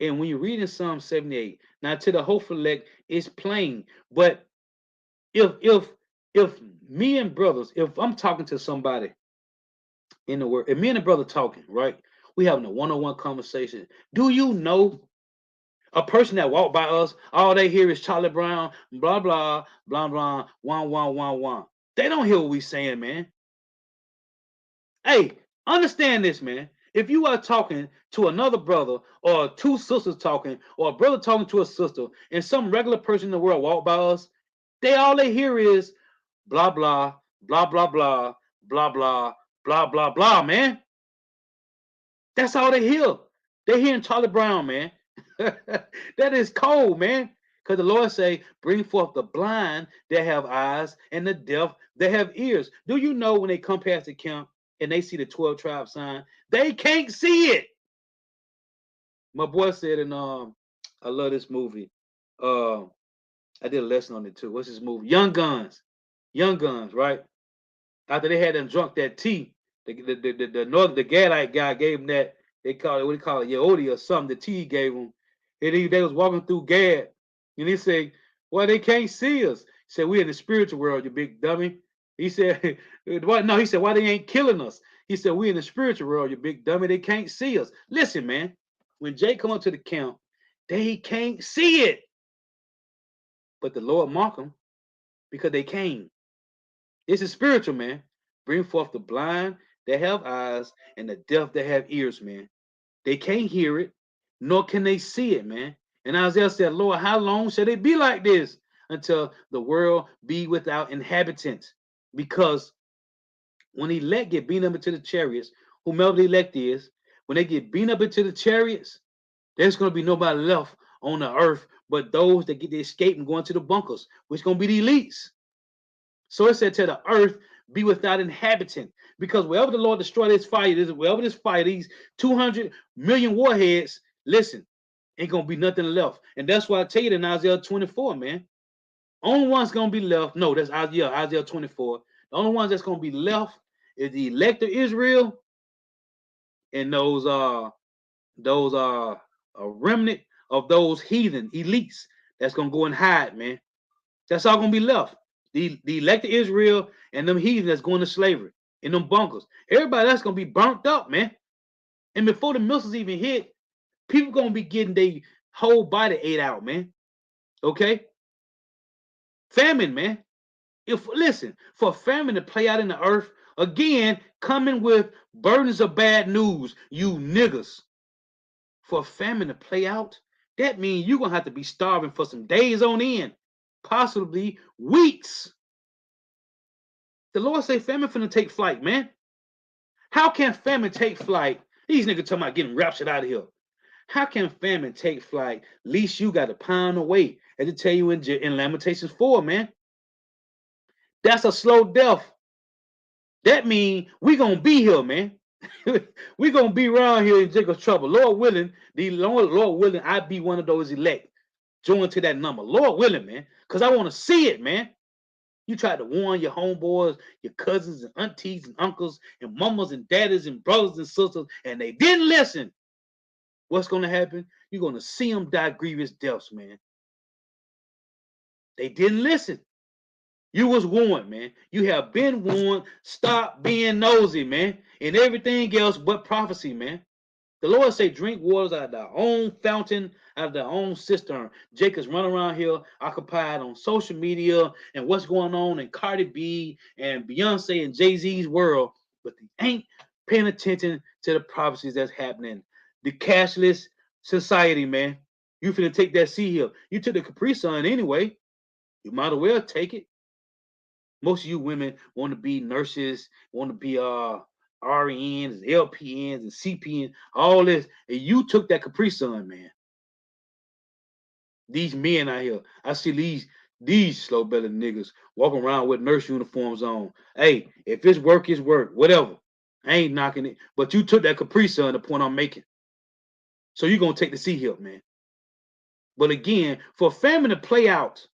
And when you read in Psalm 78, now to the hopeful elect, it's plain. But if me and brothers, if I'm talking to somebody in the word, if me and a brother talking, right? We having a one-on-one conversation. Do you know a person that walked by us, all they hear is Charlie Brown, blah blah, blah blah, one. They don't hear what we saying, man. Hey, understand this, man. If you are talking to another brother or two sisters talking, or a brother talking to a sister, and some regular person in the world walk by us, all they hear is blah blah, blah blah blah, blah blah, blah blah blah, man. That's all they hear. They hearing Charlie Brown, man. That is cold, man. Because the Lord say, bring forth the blind that have eyes and the deaf that have ears. Do you know when they come past the camp and they see the 12 tribe sign, they can't see it. My boy said, and I love this movie. I did a lesson on it too. What's this movie? Young Guns. Young Guns, right? After they had them drunk that tea, the Gadite guy gave them that, they call it, what do you call it, Yodi or something, the tea he gave them. And they was walking through Gad, and he said, well, they can't see us. He said, we in the spiritual world, you big dummy. He said, what? No, he said, why they ain't killing us? He said, we in the spiritual world, you big dummy, they can't see us. Listen, man, when Jay come up to the camp, they can't see it. But the Lord mock them because they came. This is spiritual, man. Bring forth the blind that have eyes and the deaf that have ears, man. They can't hear it, nor can they see it, man. And Isaiah said, Lord, how long shall it be like this until the world be without inhabitants? Because when the elect get beaten up into the chariots, whomever the elect is, when they get beaten up into the chariots, there's going to be nobody left on the earth but those that get to escape and go into the bunkers, which is going to be the elites. So it said to the earth be without inhabitant, because wherever the Lord destroy this fire, wherever this fire, these 200 million warheads, listen, ain't gonna be nothing left. And that's why I tell you in Isaiah 24, man. Only one's gonna be left. No, that's Isaiah 24. The only ones that's gonna be left is the elect of Israel and those a remnant of those heathen elites that's gonna go and hide, man. That's all gonna be left. The elected Israel and them heathen that's going to slavery in them bunkers. Everybody that's gonna be burnt up, man. And before the missiles even hit, people gonna be getting their whole body ate out, man. Okay? Famine, man. If listen, for famine to play out in the earth, again, coming with burdens of bad news, you niggas. For famine to play out, that means you're gonna have to be starving for some days on end, possibly weeks. The Lord say famine finna take flight, man. How can famine take flight? These niggas talking about getting raptured out of here. How can famine take flight? Least you got to pound away, as it tell you in Lamentations 4, man. That's a slow death. That means we gonna be here, man. We gonna be around here in Jacob's trouble. Lord willing, Lord willing, I be one of those elect. Join to that number. Lord willing, man. Because I want to see it, man. You tried to warn your homeboys, your cousins and aunties and uncles and mamas and daddies and brothers and sisters, and they didn't listen. What's going to happen? You're going to see them die grievous deaths, man. They didn't listen. You was warned, man. You have been warned. Stop being nosy, man. And everything else but prophecy, man. The Lord say, drink waters out of their own fountain, out of their own cistern. Jacob's running around here occupied on social media and what's going on in Cardi B and Beyonce and Jay-Z's world, but they ain't paying attention to the prophecies that's happening. The cashless society, man. You finna take that seat here. You took the Capri Sun anyway. You might as well take it. Most of you women want to be nurses, want to be RNs, LPNs, and CPNs, all this, and you took that Capri Sun, man. These men out here, I see these These slow-bellied niggas walking around with nurse uniforms on. Hey, if it's work, it's work. Whatever. I ain't knocking it. But you took that Capri Sun, the point I'm making. So you're going to take the C help, man. But again, for famine to play out,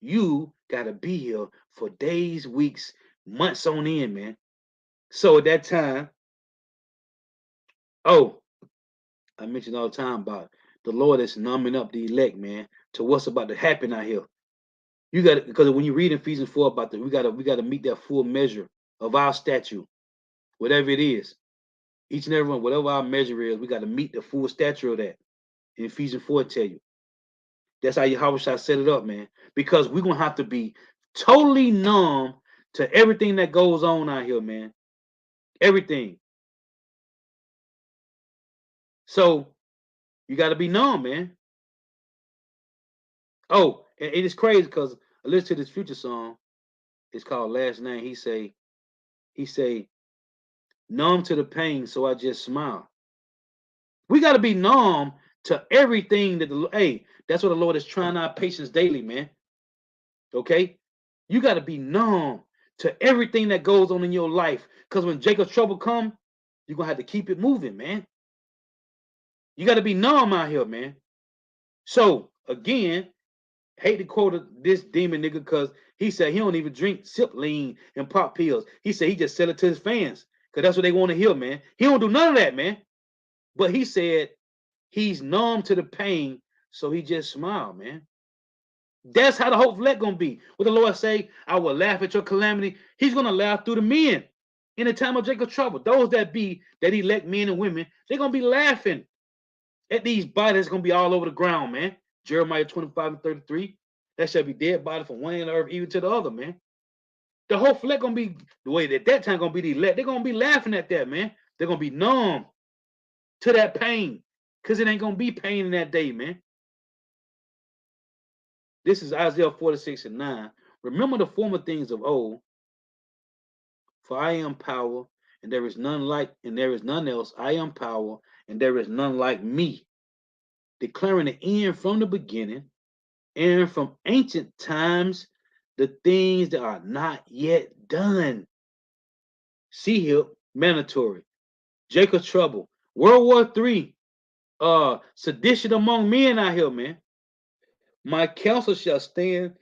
you got to be here for days, weeks, months on end, man. So at that time, oh, I mentioned all the time about the Lord is numbing up the elect, man, to what's about to happen out here. You got to, because when you read Ephesians 4 about that, we gotta meet that full measure of our statue, whatever it is. Each and every one, whatever our measure is, we got to meet the full stature of that. In Ephesians 4 tell you. That's how Yahweh shall set it up, man. Because we're gonna have to be totally numb to everything that goes on out here, man. Everything. So you gotta be numb, man. Oh, and it is crazy because I listened to this future song. It's called Last Name. He say, numb to the pain, so I just smile. We gotta be numb to everything that hey, that's what the Lord is trying our patience daily, man. Okay? You gotta be numb to everything that goes on in your life. Because when Jacob's trouble come, you're gonna have to keep it moving, man. You gotta be numb out here, man. So again, hate to quote this demon nigga because he said he don't even drink sip lean and pop pills. He said he just sell it to his fans because that's what they want to hear, man. He don't do none of that, man. But he said he's numb to the pain, so he just smiled, man. That's how the hope let gonna be. What the Lord say, I will laugh at your calamity. He's gonna laugh through the men in the time of Jacob's trouble. Those that elect men and women, they're gonna be laughing at these bodies gonna be all over the ground, man. Jeremiah 25 and 33. That shall be dead body from one end of the earth even to the other, man. The whole fleck gonna be the way that time gonna be the elect. They're gonna be laughing at that, man. They're gonna be numb to that pain. Cause it ain't gonna be pain in that day, man. This is Isaiah 46 and 9. Remember the former things of old, for I am power, and there is none like, and there is none else. I am power, and there is none like me, declaring the end from the beginning, and from ancient times the things that are not yet done. See here, mandatory. Jacob's trouble. World War III. Sedition among men out here, man. My counsel shall stand,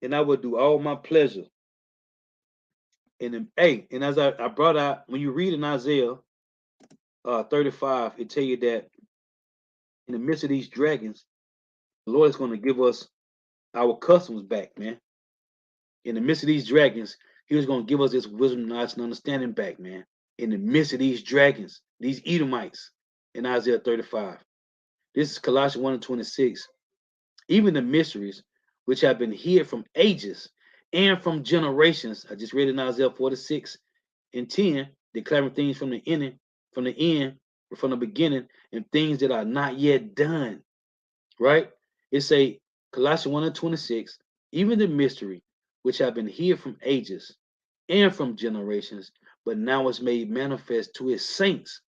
and I will do all my pleasure. And as I brought out, when you read in Isaiah 35, it tell you that in the midst of these dragons, the Lord is going to give us our customs back, man. In the midst of these dragons, He was going to give us this wisdom, knowledge, and understanding back, man. In the midst of these dragons, these Edomites, in Isaiah 35. This is Colossians 1 and 26. Even the mysteries which have been hid from ages and from generations. I just read in Isaiah 46 and 10, declaring things from the beginning, and things that are not yet done. Right? It's a Colossians 1 and 26, even the mystery which have been hid from ages and from generations, but now is made manifest to his saints.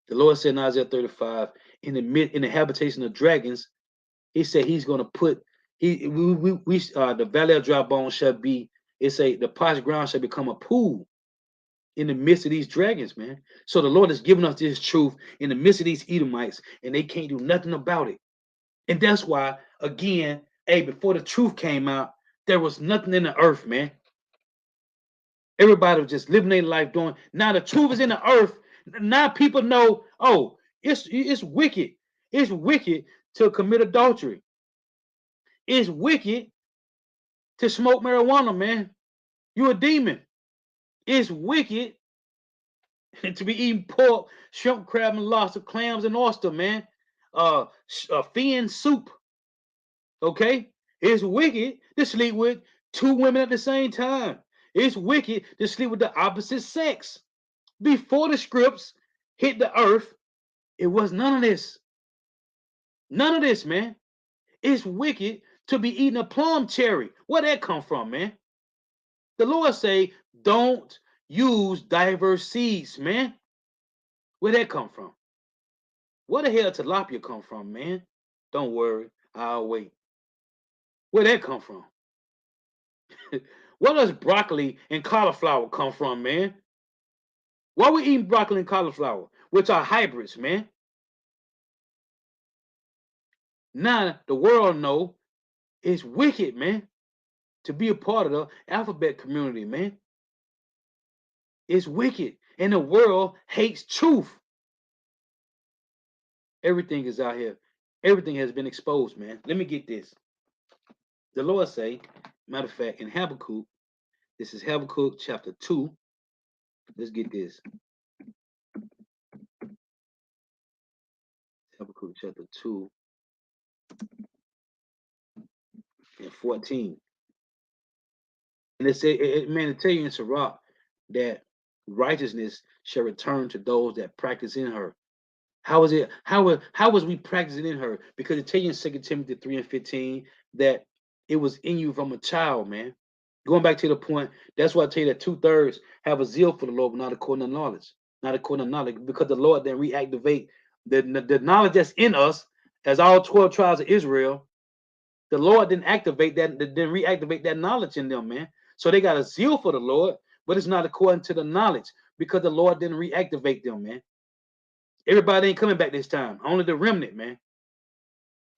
The Lord said in Isaiah 35, in the habitation of dragons, he said he's going to put the valley of dry bones shall be. It's the parched ground shall become a pool in the midst of these dragons, man. So the Lord has given us this truth in the midst of these Edomites, and they can't do nothing about it. And that's why, again, hey, before the truth came out, there was nothing in the earth, man. Everybody was just living their life doing. Now the truth is in the earth. Now people know. Oh, it's wicked. It's wicked to commit adultery. It's wicked to smoke marijuana, man. You're a demon. It's wicked to be eating pork, shrimp, crab, and lobster, clams, and oyster, man. Fin soup. Okay? It's wicked to sleep with two women at the same time. It's wicked to sleep with the opposite sex. Before the scripts hit the earth, it was none of this. None of this, man. It's wicked to be eating a plum cherry. Where that come from, man? The Lord say, don't use diverse seeds, man. Where that come from? Where the hell tilapia come from, man? Don't worry, I'll wait. Where'd that come from? Where does broccoli and cauliflower come from, man? Why we eating broccoli and cauliflower, which are hybrids, man? Now the world know it's wicked, man, to be a part of the alphabet community, man. It's wicked, and the world hates truth. Everything is out here. Everything has been exposed, man. Let me get this. The Lord say, matter of fact, in Habakkuk, this is Habakkuk chapter 2. Let's get this. Habakkuk chapter 2 and 14. And it said, man, to tell you in Sirach that righteousness shall return to those that practice in her. How is it? How was we practicing in her? Because it tell you in 2 Timothy 3 and 15 that it was in you from a child, man. Going back to the point, that's why I tell you that 2/3 have a zeal for the Lord, but not according to knowledge. Not according to knowledge, because the Lord then reactivate the knowledge that's in us, as all 12 tribes of Israel. The Lord didn't activate that, didn't reactivate that knowledge in them, man. So they got a zeal for the Lord, but it's not according to the knowledge because the Lord didn't reactivate them, man. Everybody ain't coming back this time. Only the remnant, man.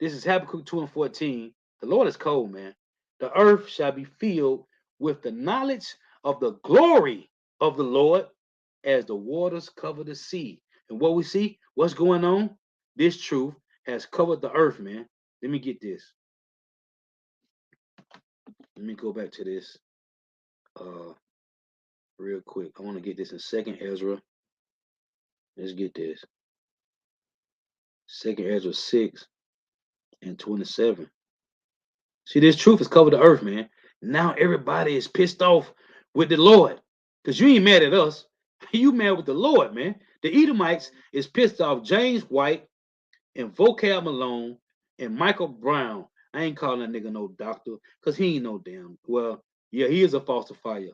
This is Habakkuk 2 and 14. The Lord is cold, man. The earth shall be filled with the knowledge of the glory of the Lord as the waters cover the sea. And what we see, what's going on? This truth has covered the earth, man. Let me get this. Let me go back to this real quick. I want to get this in 2nd Ezra. Let's get this. 2nd Ezra 6 and 27. See, this truth has covered the earth, man. Now everybody is pissed off with the Lord. Because you ain't mad at us. You mad with the Lord, man. The Edomites is pissed off James White and Vocab Malone and Michael Brown. I ain't calling that nigga no doctor because he ain't no damn. Well, yeah, he is a falsifier.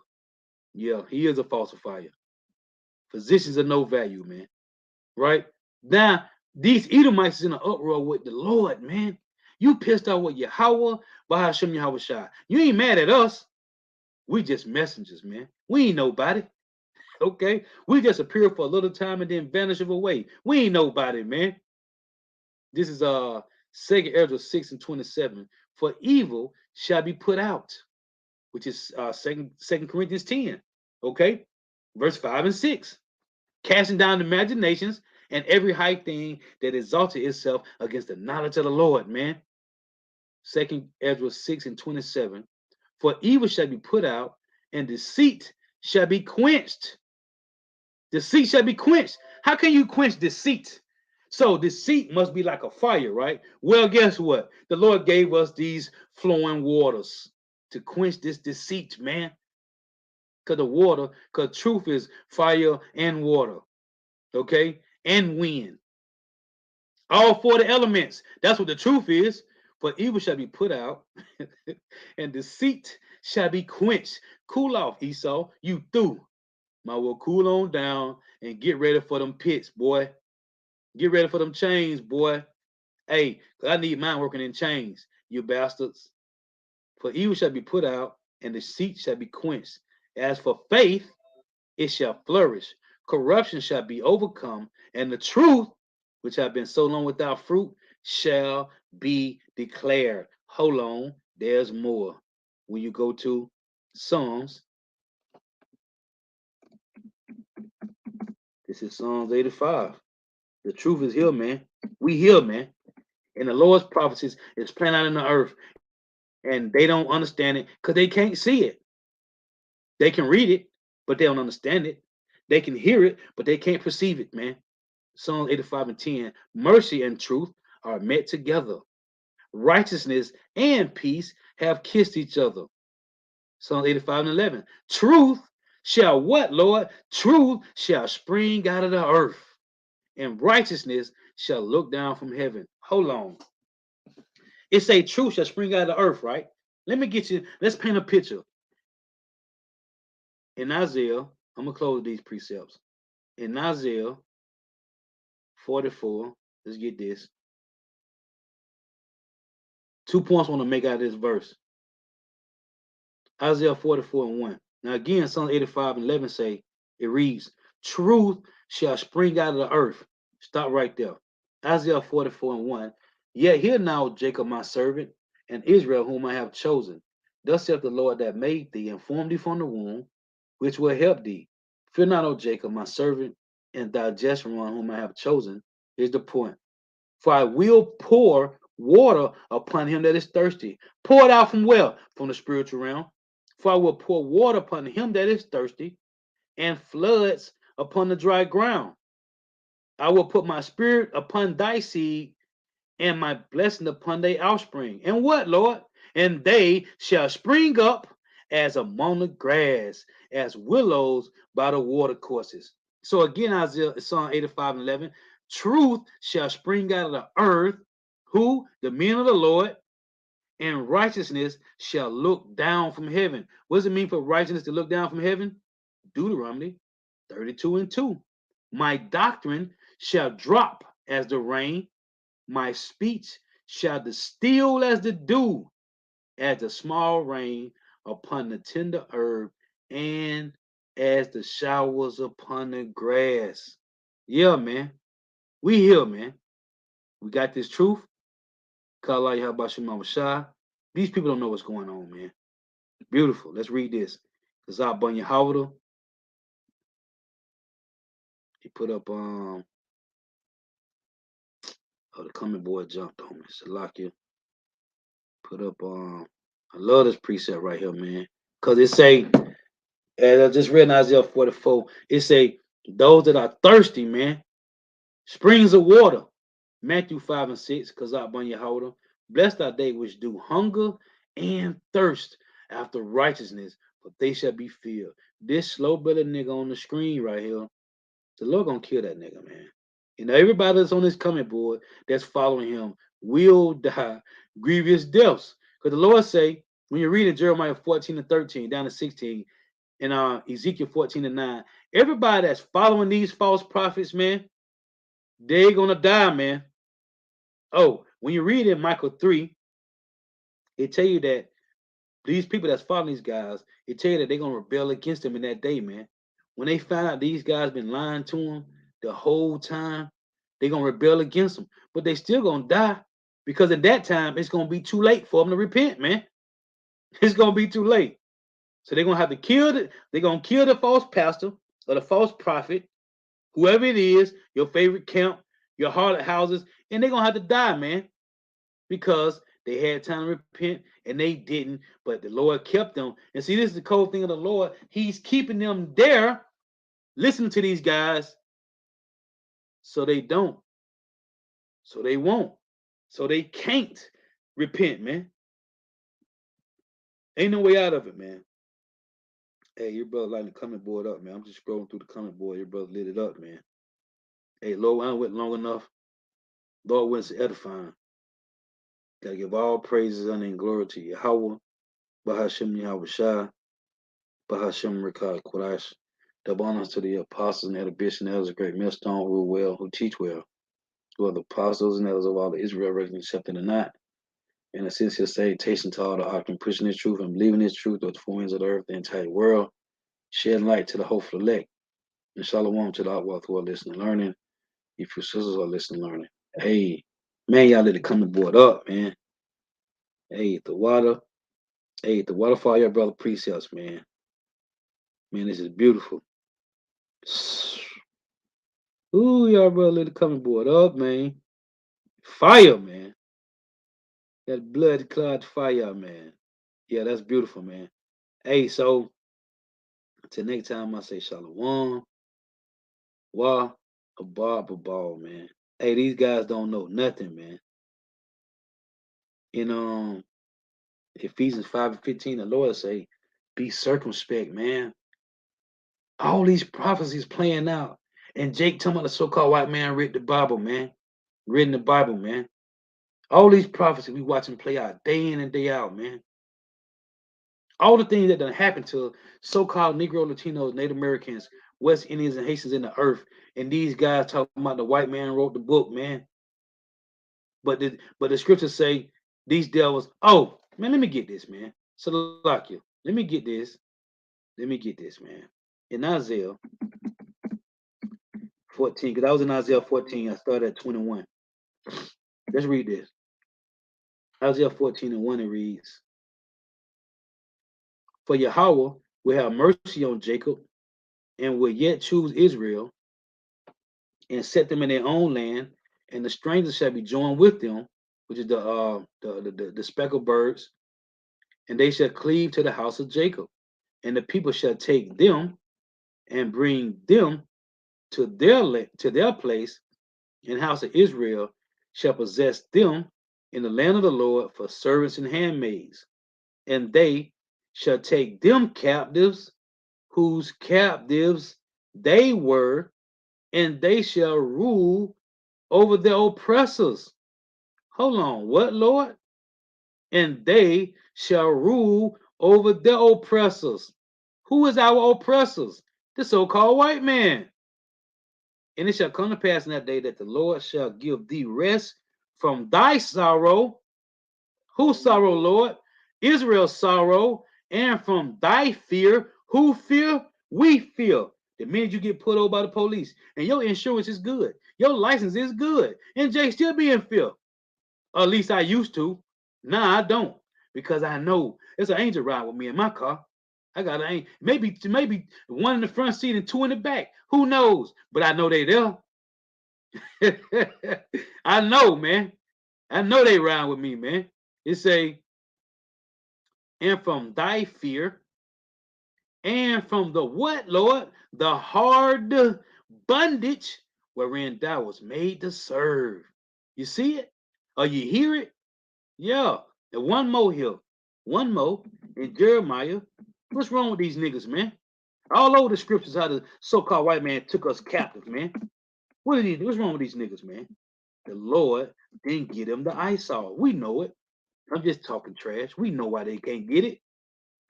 Yeah, he is a falsifier. Physicians are no value, man. Right? Now, these Edomites is in an uproar with the Lord, man. You pissed off with Yahweh, Bahashem Yahweh Shai. You ain't mad at us. We just messengers, man. We ain't nobody. Okay? We just appear for a little time and then vanish away. We ain't nobody, man. This is 2nd Ezra 6 and 27. For evil shall be put out, which is second Corinthians 10. Okay? Verse 5 and 6. Casting down imaginations and every high thing that exalted itself against the knowledge of the Lord, man. 2nd Ezra 6 and 27. For evil shall be put out, and deceit shall be quenched. Deceit shall be quenched. How can you quench deceit? So deceit must be like a fire, right? Well, guess what? The Lord gave us these flowing waters to quench this deceit, man. Because truth is fire and water, okay? And wind. All 40 elements. That's what the truth is. For evil shall be put out, and deceit shall be quenched. Cool off, Esau. You through. Might well cool on down and get ready for them pits, boy. Get ready for them chains, boy. Hey, I need mine working in chains, you bastards. For evil shall be put out, and deceit shall be quenched. As for faith, it shall flourish. Corruption shall be overcome, and the truth, which have been so long without fruit, shall be declared. Hold on, there's more. When you go to Psalms, this is Psalms 85. The truth is here, man. We here, man. And the Lord's prophecies is playing out in the earth, and they don't understand it because they can't see it. They can read it, but they don't understand it. They can hear it, but they can't perceive it, man. Psalms 85 and 10. Mercy and truth are met together. Righteousness and peace have kissed each other. Psalms 85 and 11. Truth shall what, Lord? Truth shall spring out of the earth, and righteousness shall look down from heaven. Hold on. It say truth shall spring out of the earth, right? Let me get you, let's paint a picture. In Isaiah, I'm going to close these precepts. In Isaiah 44, let's get this. 2 points I want to make out of this verse. Isaiah 44:1. Now again, Psalm 85:11 say, it reads, truth shall spring out of the earth. Stop right there. Isaiah 44:1. Yet hear now, Jacob my servant, and Israel whom I have chosen. Thus saith the Lord that made thee and formed thee from the womb, which will help thee. Fear not, O Jacob, my servant, and thou Jeshurun whom I have chosen. Here's the point. For I will pour water upon him that is thirsty. Pour it out from where? From the spiritual realm. For I will pour water upon him that is thirsty, and floods upon the dry ground. I will put my spirit upon thy seed, and my blessing upon thy offspring. And what, Lord? And they shall spring up as among the grass, as willows by the water courses. So again, Isaiah Psalm 85:11. Truth shall spring out of the earth. Who? The men of the Lord. And righteousness shall look down from heaven. What does it mean for righteousness to look down from heaven? Deuteronomy 32:2. My doctrine shall drop as the rain. My speech shall distill as the dew, as the small rain upon the tender herb, and as the showers upon the grass. Yeah, man. We here, man. We got this truth. Kala Yahabashim Mama. These people don't know what's going on, man. Beautiful. Let's read this. Kazab Bunya Howder. He put up oh, the coming boy jumped on me. Salakia. Put up I love this precept right here, man. Cause it say, as I just read in Isaiah 44, it say, those that are thirsty, man, springs of water. Matthew 5:6, Kazak Bunya Howder. Blessed are they which do hunger and thirst after righteousness, but they shall be filled. This slow brother nigga on the screen right here, the Lord gonna kill that nigga, man. You know, everybody that's on this comment board that's following him will die grievous deaths. Because the Lord say, when you read in Jeremiah 14:13 down to 16, and Ezekiel 14:9, everybody that's following these false prophets, man, they're gonna die, man. Oh, when you read in Michael 3, it tell you that these people that's following these guys, it tell you that they're gonna rebel against them in that day, man. When they find out these guys been lying to them the whole time, they're gonna rebel against them, but they still gonna die because at that time it's gonna be too late for them to repent, man. It's gonna be too late. So they're gonna have to they're gonna kill the false pastor or the false prophet, whoever it is, your favorite camp, your harlot houses, and they're gonna have to die, man, because they had time to repent and they didn't, but the Lord kept them. And see, this is the cold thing of the Lord. He's keeping them there, listening to these guys, so they don't, so they won't, so they can't repent, man. Ain't no way out of it, man. Hey, your brother lighting the comment board up, man. I'm just scrolling through the comment board. Your brother lit it up, man. Hey, Lord, I went long enough. Lord, went to edifying. Gotta give all praises and glory to Yahweh, Bahashem Yahweh Shai, Bahashem Rikad Kodash. Double honors to the apostles and the bishops and elders of great millstone who rule well, who teach well, who are the apostles and elders of all the Israel, reckoning accepting or not. And a sincere salutation to all the Akim pushing this truth and believing this truth with the four ends of the earth, the entire world, shedding light to the hopeful elect. And shalom to the outworld who are listening and learning. If your sisters are listening and learning. Hey, man, y'all let it come board up, man. Hey, the water. Hey, the waterfall, your brother precepts, man. Man, this is beautiful. Ooh, y'all brother let it come board up, man. Fire, man. That blood clot fire, man. Yeah, that's beautiful, man. Hey, so till next time, I say shalom. Wa abab, man. Hey, these guys don't know nothing, man. In Ephesians 5:15, the Lord say, be circumspect, man. All these prophecies playing out. And Jake talking about the so-called white man read the Bible, man. Reading the Bible, man. All these prophecies we watching play out day in and day out, man. All the things that done happened to so-called Negro, Latinos, Native Americans, West Indians, and Haitians in the earth. And these guys talking about the white man wrote the book, man. But the scriptures say these devils. Oh, man, let me get this, man. Salakia. Let me get this. Let me get this, man. In Isaiah 14, because I was in Isaiah 14. I started at 21. Let's read this. Isaiah 14 and 1, it reads, For Yahweh will have mercy on Jacob and will yet choose Israel and set them in their own land, and the strangers shall be joined with them, which is the speckled birds, and they shall cleave to the house of Jacob, and the people shall take them and bring them to their place, and house of Israel shall possess them in the land of the Lord for servants and handmaids, and they shall take them captives, whose captives they were, and they shall rule over their oppressors. Hold on, what, Lord? And they shall rule over their oppressors. Who is our oppressors? The so-called white man. And it shall come to pass in that day that the Lord shall give thee rest from thy sorrow. Whose sorrow, Lord? Israel's sorrow. And from thy fear. Who fear? We fear. The minute you get put over by the police and your insurance is good, your license is good, and Jay still be in fear. Or at least I used to. Nah, I don't. Because I know there's an angel ride with me in my car. I got an angel. Maybe one in the front seat and two in the back. Who knows? But I know they there. I know, man. I know they ride with me, man. It say, and from thy fear, and from the what, Lord? The hard bondage wherein thou was made to serve. You see it? Or you hear it? Yeah. And one more here. One more in Jeremiah. What's wrong with these niggas, man? All over the scriptures, how the so-called white man took us captive, man. What's wrong with these niggas, man? The Lord didn't get them the ice off. We know it. I'm just talking trash. We know why they can't get it.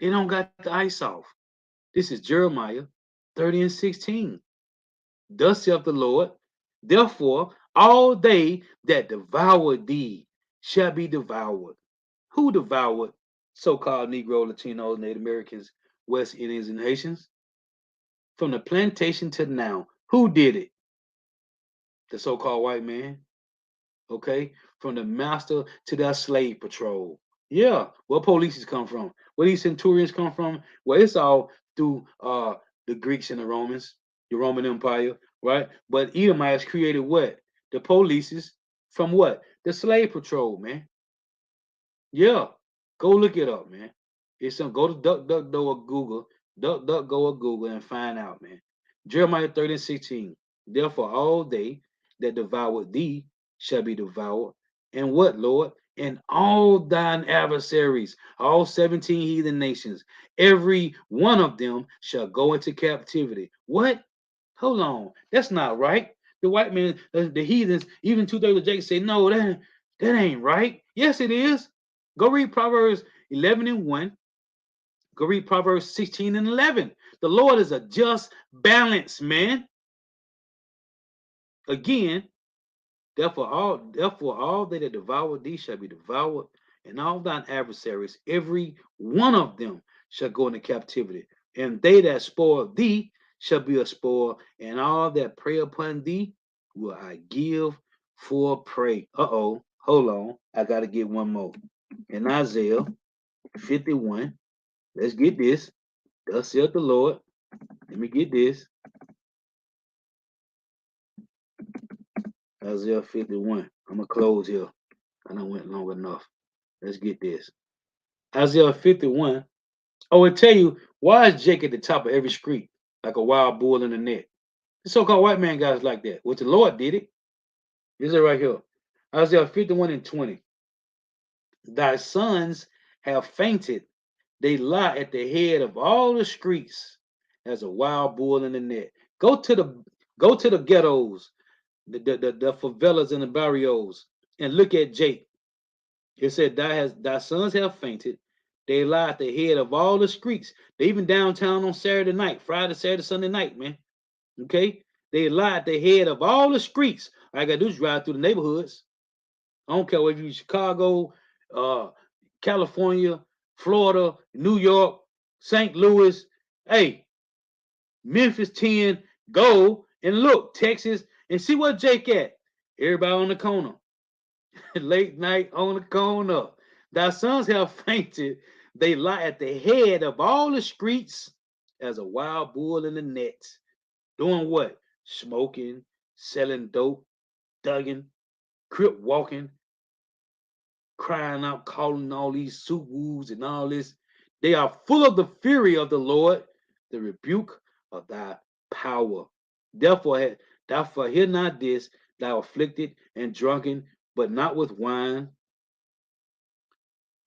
They don't got the ice off. This is Jeremiah 30 and 16. Thus saith the Lord, therefore all they that devour thee shall be devoured. Who devoured so-called Negro, Latinos, Native Americans, West Indians, and Haitians? From the plantation to now, who did it? The so-called white man. Okay, from the master to that slave patrol. Yeah, where police come from? Where these centurions come from? Well, it's all through the Greeks and the Romans, the Roman Empire, right? But Edomites created what? The polices from what? The slave patrol, man. Yeah, go look it up, man. It's some go to DuckDuckGo or Google, DuckDuckGo or Google and find out, man. Jeremiah 30 and 16. Therefore, all they that devour thee shall be devoured. And what, Lord? And all thine adversaries, all 17 heathen nations, every one of them shall go into captivity. What? Hold on. That's not right. The white man, the heathens, even 2/3 of Jacob say, no, that ain't right. Yes, it is. Go read Proverbs 11 and 1. Go read Proverbs 16 and 11. The Lord is a just balance, man. Again, therefore all they that devour thee shall be devoured, and all thine adversaries, every one of them shall go into captivity. And they that spoil thee shall be a spoil, and all that prey upon thee will I give for prey. Uh-oh, hold on. I gotta get one more. In Isaiah 51, let's get this. Thus saith the Lord. Let me get this. Isaiah 51. I'm gonna close here. I done went long enough. Let's get this. Isaiah 51. Oh, it tell you why is Jake at the top of every street like a wild bull in the net? The so-called white man guys like that. Well, the Lord did it. This is it right here. Isaiah 51 and 20. Thy sons have fainted. They lie at the head of all the streets as a wild bull in the net. Go to the ghettos, the favelas and the barrios, and look at Jake. It said, thy sons have fainted. They lie at the head of all the streets. They even downtown on Saturday night, Friday, Saturday, Sunday night, man. Okay? They lie at the head of all the streets. All I gotta do is drive through the neighborhoods. I don't care whether you're Chicago, California, Florida, New York, St. Louis. Hey, Memphis 10, go and look, Texas, and see what Jake at. Everybody on the corner. Late night on the corner. Thy sons have fainted. They lie at the head of all the streets as a wild bull in the net. Doing what? Smoking, selling dope, thugging, crip walking, crying out, calling all these Suwus and all this. They are full of the fury of the Lord, the rebuke of thy power. Therefore hear not this, thou afflicted and drunken, but not with wine.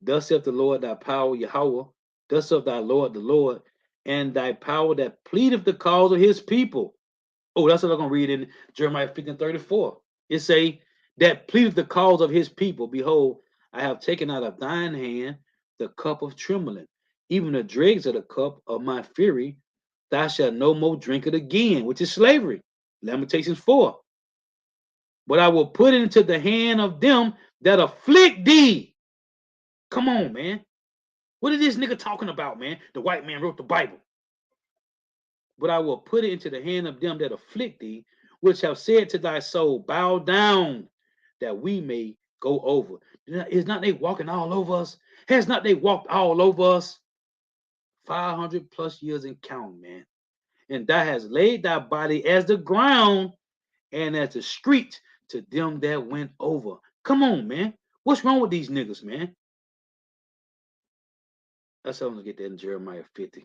Thus saith the Lord thy power, Yahweh. Thus saith thy Lord, the Lord, and thy power that pleadeth the cause of his people. Oh, that's what I'm going to read in Jeremiah 15:34. It say, that pleadeth the cause of his people. Behold, I have taken out of thine hand the cup of trembling, even the dregs of the cup of my fury. Thou shalt no more drink it again, which is slavery. Lamentations 4. But I will put it into the hand of them that afflict thee. Come on, man. What is this nigga talking about, man? The white man wrote the Bible. But I will put it into the hand of them that afflict thee, which have said to thy soul, bow down, that we may go over. Is not they walking all over us? Has not they walked all over us? 500 plus years in count, man. And thou hast laid thy body as the ground and as the street to them that went over. Come on, man. What's wrong with these niggas, man? That's how I'm gonna get that in Jeremiah 50.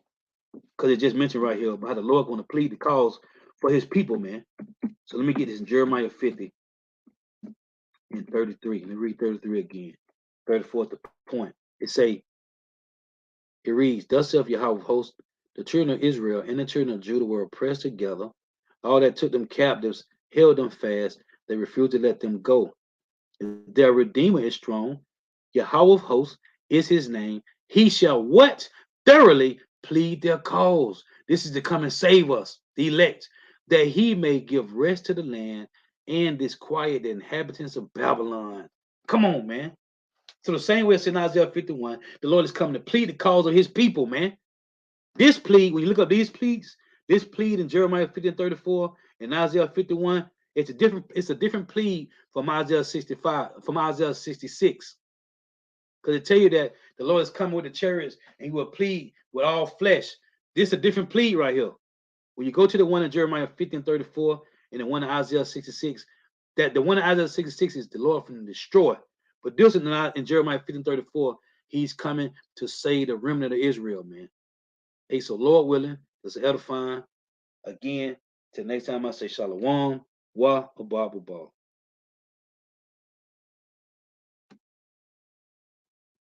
Because it just mentioned right here about how the Lord going to plead the cause for his people, man. So let me get this in Jeremiah 50 and 33. Let me read 33 again. 34 at the point. It reads, thus saith Yahweh of hosts, the children of Israel and the children of Judah were oppressed together. All that took them captives held them fast. They refused to let them go. Their Redeemer is strong. Yahweh of hosts is his name. He shall what? Thoroughly plead their cause. This is to come and save us, the elect, that he may give rest to the land and disquiet the inhabitants of Babylon. Come on, man. So the same way it's in Isaiah 51, the Lord is coming to plead the cause of his people, man. This plea, when you look up these pleas, this plea in Jeremiah 50 and 34 and Isaiah 51, it's a different plea from Isaiah 65, from Isaiah 66. Because it tell you that the Lord is coming with the chariots and he will plead with all flesh. This is a different plea right here. When you go to the one in Jeremiah 50 and 34 and the one in Isaiah 66, that the one in Isaiah 66 is the Lord from the destroy. But this is not in Jeremiah 50 and 34, he's coming to save the remnant of Israel, man. Hey, so Lord willing, this is edifying. Again, till next time I say Shalom, wa, abba.